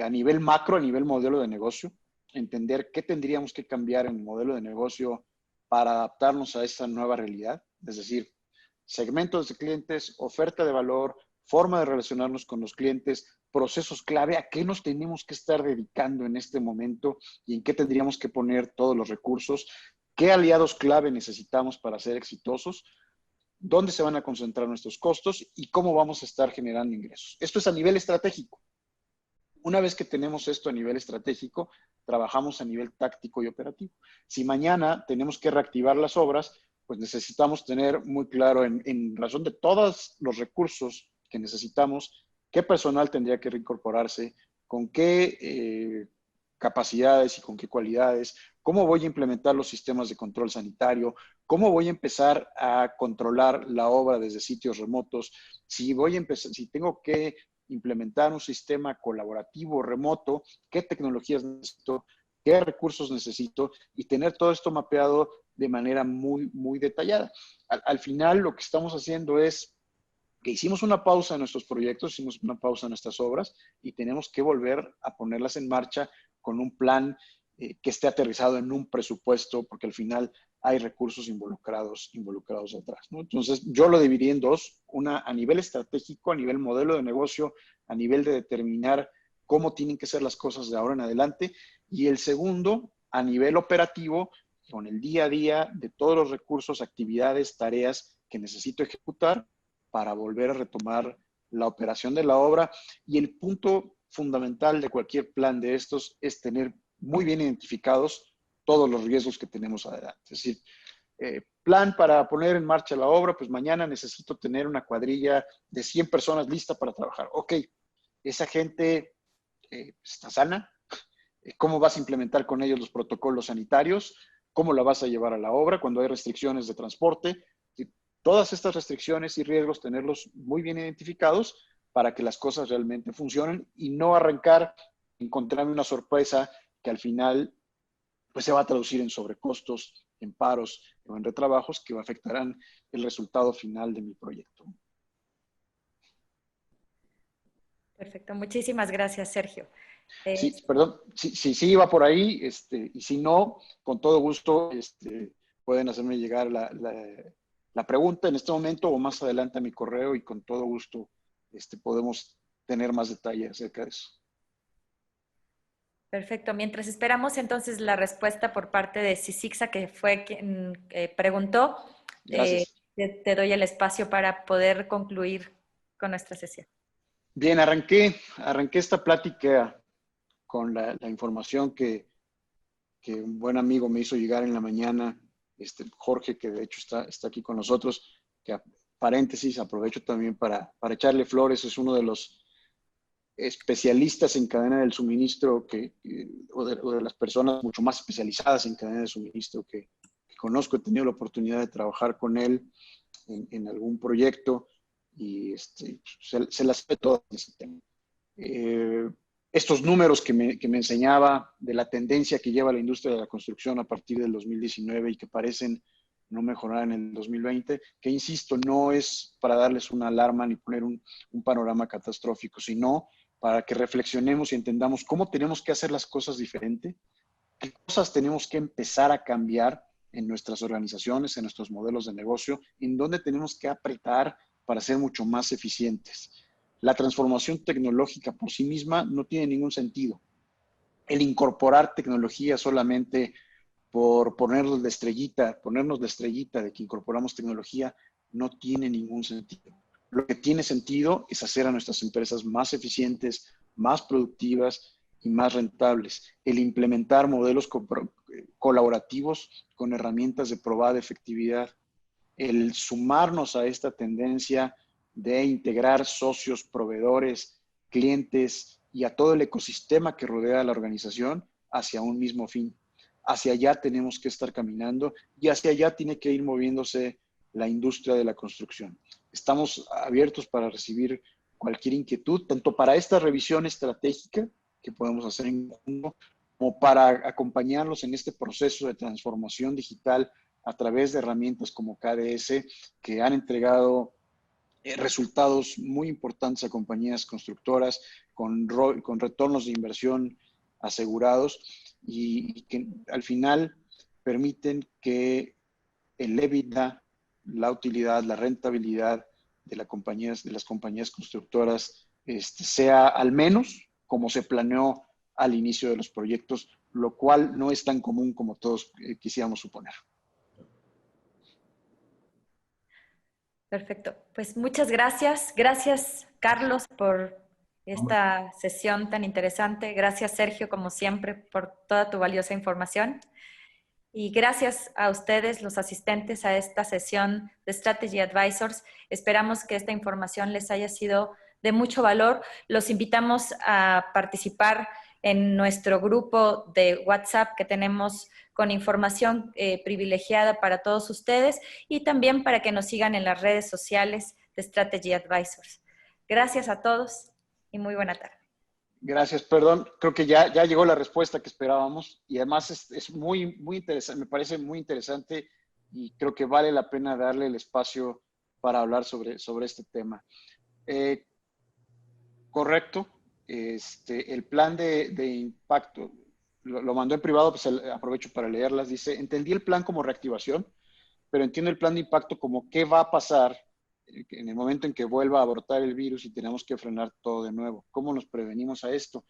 [SPEAKER 2] a nivel macro, a nivel modelo de negocio, entender qué tendríamos que cambiar en el modelo de negocio para adaptarnos a esta nueva realidad. Es decir, segmentos de clientes, oferta de valor, forma de relacionarnos con los clientes, procesos clave, a qué nos tenemos que estar dedicando en este momento y en qué tendríamos que poner todos los recursos, qué aliados clave necesitamos para ser exitosos, dónde se van a concentrar nuestros costos y cómo vamos a estar generando ingresos. Esto es a nivel estratégico. Una vez que tenemos esto a nivel estratégico, trabajamos a nivel táctico y operativo. Si mañana tenemos que reactivar las obras, pues necesitamos tener muy claro en razón de todos los recursos que necesitamos, qué personal tendría que reincorporarse, con qué capacidades y con qué cualidades, cómo voy a implementar los sistemas de control sanitario, cómo voy a empezar a controlar la obra desde sitios remotos, si tengo que implementar un sistema colaborativo remoto, qué tecnologías necesito, qué recursos necesito y tener todo esto mapeado de manera muy detallada. Al final lo que estamos haciendo es que hicimos una pausa en nuestros proyectos, hicimos una pausa en nuestras obras y tenemos que volver a ponerlas en marcha con un plan que esté aterrizado en un presupuesto, porque al final hay recursos involucrados atrás, ¿no? Entonces, yo lo dividí en dos, una a nivel estratégico, a nivel modelo de negocio, a nivel de determinar cómo tienen que ser las cosas de ahora en adelante, y el segundo, a nivel operativo, con el día a día de todos los recursos, actividades, tareas que necesito ejecutar para volver a retomar la operación de la obra. Y el punto fundamental de cualquier plan de estos es tener muy bien identificados todos los riesgos que tenemos adelante. Es decir, plan para poner en marcha la obra, pues mañana necesito tener una cuadrilla de 100 personas lista para trabajar. Ok, esa gente está sana. ¿Cómo vas a implementar con ellos los protocolos sanitarios? ¿Cómo la vas a llevar a la obra cuando hay restricciones de transporte? Todas estas restricciones y riesgos, tenerlos muy bien identificados para que las cosas realmente funcionen y no arrancar, encontrarme una sorpresa que al final pues se va a traducir en sobrecostos, en paros o en retrabajos que afectarán el resultado final de mi proyecto.
[SPEAKER 1] Perfecto, muchísimas gracias, Sergio.
[SPEAKER 2] Sí, perdón, sí iba por ahí, y si no, con todo gusto, pueden hacerme llegar la pregunta en este momento o más adelante a mi correo y con todo gusto, podemos tener más detalle acerca de eso.
[SPEAKER 1] Perfecto. Mientras esperamos entonces la respuesta por parte de Sisixa, que fue quien preguntó,
[SPEAKER 2] Gracias.
[SPEAKER 1] te doy el espacio para poder concluir con nuestra sesión.
[SPEAKER 2] Bien, arranqué esta plática con la información que un buen amigo me hizo llegar en la mañana, Jorge, que de hecho está aquí con nosotros, que paréntesis, aprovecho también para echarle flores, es uno de los especialistas en cadena del suministro o de las personas mucho más especializadas en cadena de suministro que conozco. He tenido la oportunidad de trabajar con él en algún proyecto y se las sé todas en ese tema. Estos números que me enseñaba de la tendencia que lleva la industria de la construcción a partir del 2019 y que parecen no mejorar en el 2020, que insisto, no es para darles una alarma ni poner un panorama catastrófico, sino para que reflexionemos y entendamos cómo tenemos que hacer las cosas diferente, qué cosas tenemos que empezar a cambiar en nuestras organizaciones, en nuestros modelos de negocio, en dónde tenemos que apretar para ser mucho más eficientes. La transformación tecnológica por sí misma no tiene ningún sentido. El incorporar tecnología solamente por ponernos la estrellita de que incorporamos tecnología no tiene ningún sentido. Lo que tiene sentido es hacer a nuestras empresas más eficientes, más productivas y más rentables. El implementar modelos colaborativos con herramientas de probada efectividad. El sumarnos a esta tendencia de integrar socios, proveedores, clientes y a todo el ecosistema que rodea a la organización hacia un mismo fin. Hacia allá tenemos que estar caminando y hacia allá tiene que ir moviéndose la industria de la construcción. Estamos abiertos para recibir cualquier inquietud, tanto para esta revisión estratégica que podemos hacer en conjunto, como para acompañarlos en este proceso de transformación digital a través de herramientas como KDS, que han entregado resultados muy importantes a compañías constructoras con retornos de inversión asegurados y que al final permiten que el EBITDA, la utilidad, la rentabilidad de las compañías constructoras sea al menos como se planeó al inicio de los proyectos, lo cual no es tan común como todos quisiéramos suponer.
[SPEAKER 1] Perfecto. Pues muchas gracias. Gracias, Carlos, por esta sesión tan interesante. Gracias, Sergio, como siempre, por toda tu valiosa información. Y gracias a ustedes, los asistentes a esta sesión de Strategy Advisors. Esperamos que esta información les haya sido de mucho valor. Los invitamos a participar en nuestro grupo de WhatsApp que tenemos con información privilegiada para todos ustedes y también para que nos sigan en las redes sociales de Strategy Advisors. Gracias a todos y muy buena tarde.
[SPEAKER 2] Gracias, perdón, creo que ya llegó la respuesta que esperábamos y además es muy interesante, me parece muy interesante y creo que vale la pena darle el espacio para hablar sobre este tema. Correcto, el plan de impacto, lo mandó en privado, pues aprovecho para leerlas, dice, entendí el plan como reactivación, pero entiendo el plan de impacto como qué va a pasar en el momento en que vuelva a brotar el virus y tenemos que frenar todo de nuevo. ¿Cómo nos prevenimos a esto?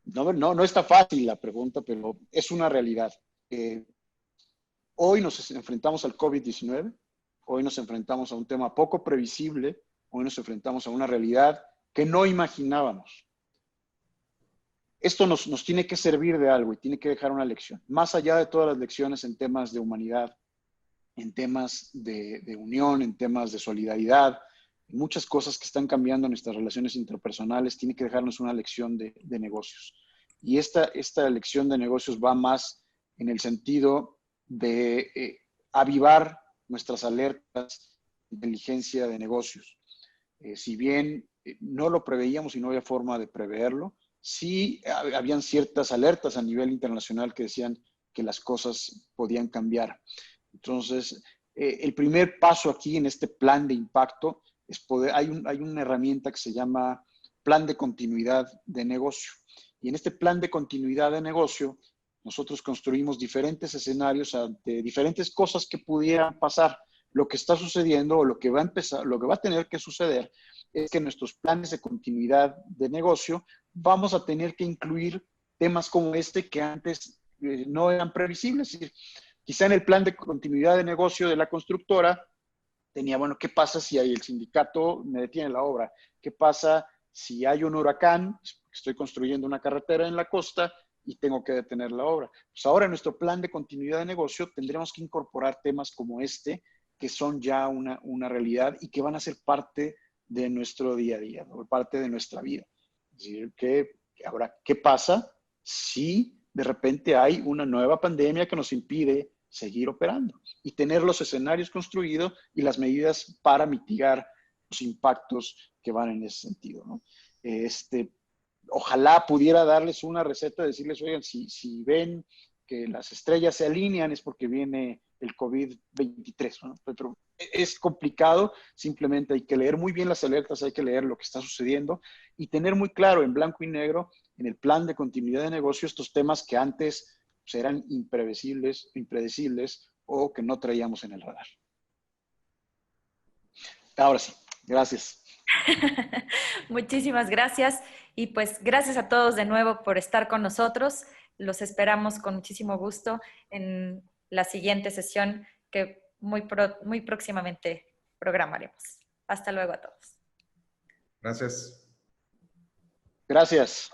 [SPEAKER 2] No está fácil la pregunta, pero es una realidad. Hoy nos enfrentamos al COVID-19, hoy nos enfrentamos a un tema poco previsible, hoy nos enfrentamos a una realidad que no imaginábamos. Esto nos tiene que servir de algo y tiene que dejar una lección. Más allá de todas las lecciones en temas de humanidad, en temas de unión, en temas de solidaridad, en muchas cosas que están cambiando en nuestras relaciones interpersonales, tiene que dejarnos una lección de negocios. Y esta lección de negocios va más en el sentido de avivar nuestras alertas de inteligencia de negocios. Si bien no lo preveíamos y no había forma de preverlo, sí habían ciertas alertas a nivel internacional que decían que las cosas podían cambiar. Entonces, el primer paso aquí en este plan de impacto es hay una herramienta que se llama plan de continuidad de negocio. Y en este plan de continuidad de negocio, nosotros construimos diferentes escenarios de diferentes cosas que pudieran pasar. Lo que está sucediendo o lo que va a empezar, lo que va a tener que suceder es que en nuestros planes de continuidad de negocio vamos a tener que incluir temas como este que antes no eran previsibles. Es decir, quizá en el plan de continuidad de negocio de la constructora tenía, bueno, ¿qué pasa si el sindicato me detiene la obra? ¿Qué pasa si hay un huracán? Estoy construyendo una carretera en la costa y tengo que detener la obra. Pues ahora en nuestro plan de continuidad de negocio tendremos que incorporar temas como este, que son ya una realidad y que van a ser parte de nuestro día a día, ¿no? Parte de nuestra vida. Es decir, que ahora, ¿qué pasa si de repente hay una nueva pandemia que nos impide seguir operando? Y tener los escenarios construidos y las medidas para mitigar los impactos que van en ese sentido, ¿no? Ojalá pudiera darles una receta, decirles, oigan, si ven que las estrellas se alinean es porque viene el COVID-23, ¿no? Pero es complicado, simplemente hay que leer muy bien las alertas, hay que leer lo que está sucediendo y tener muy claro en blanco y negro en el plan de continuidad de negocio estos temas que antes pues, eran impredecibles o que no traíamos en el radar. Ahora sí, gracias.
[SPEAKER 1] Muchísimas gracias y pues gracias a todos de nuevo por estar con nosotros. Los esperamos con muchísimo gusto en la siguiente sesión que muy próximamente programaremos. Hasta luego a todos.
[SPEAKER 3] Gracias.
[SPEAKER 2] Gracias.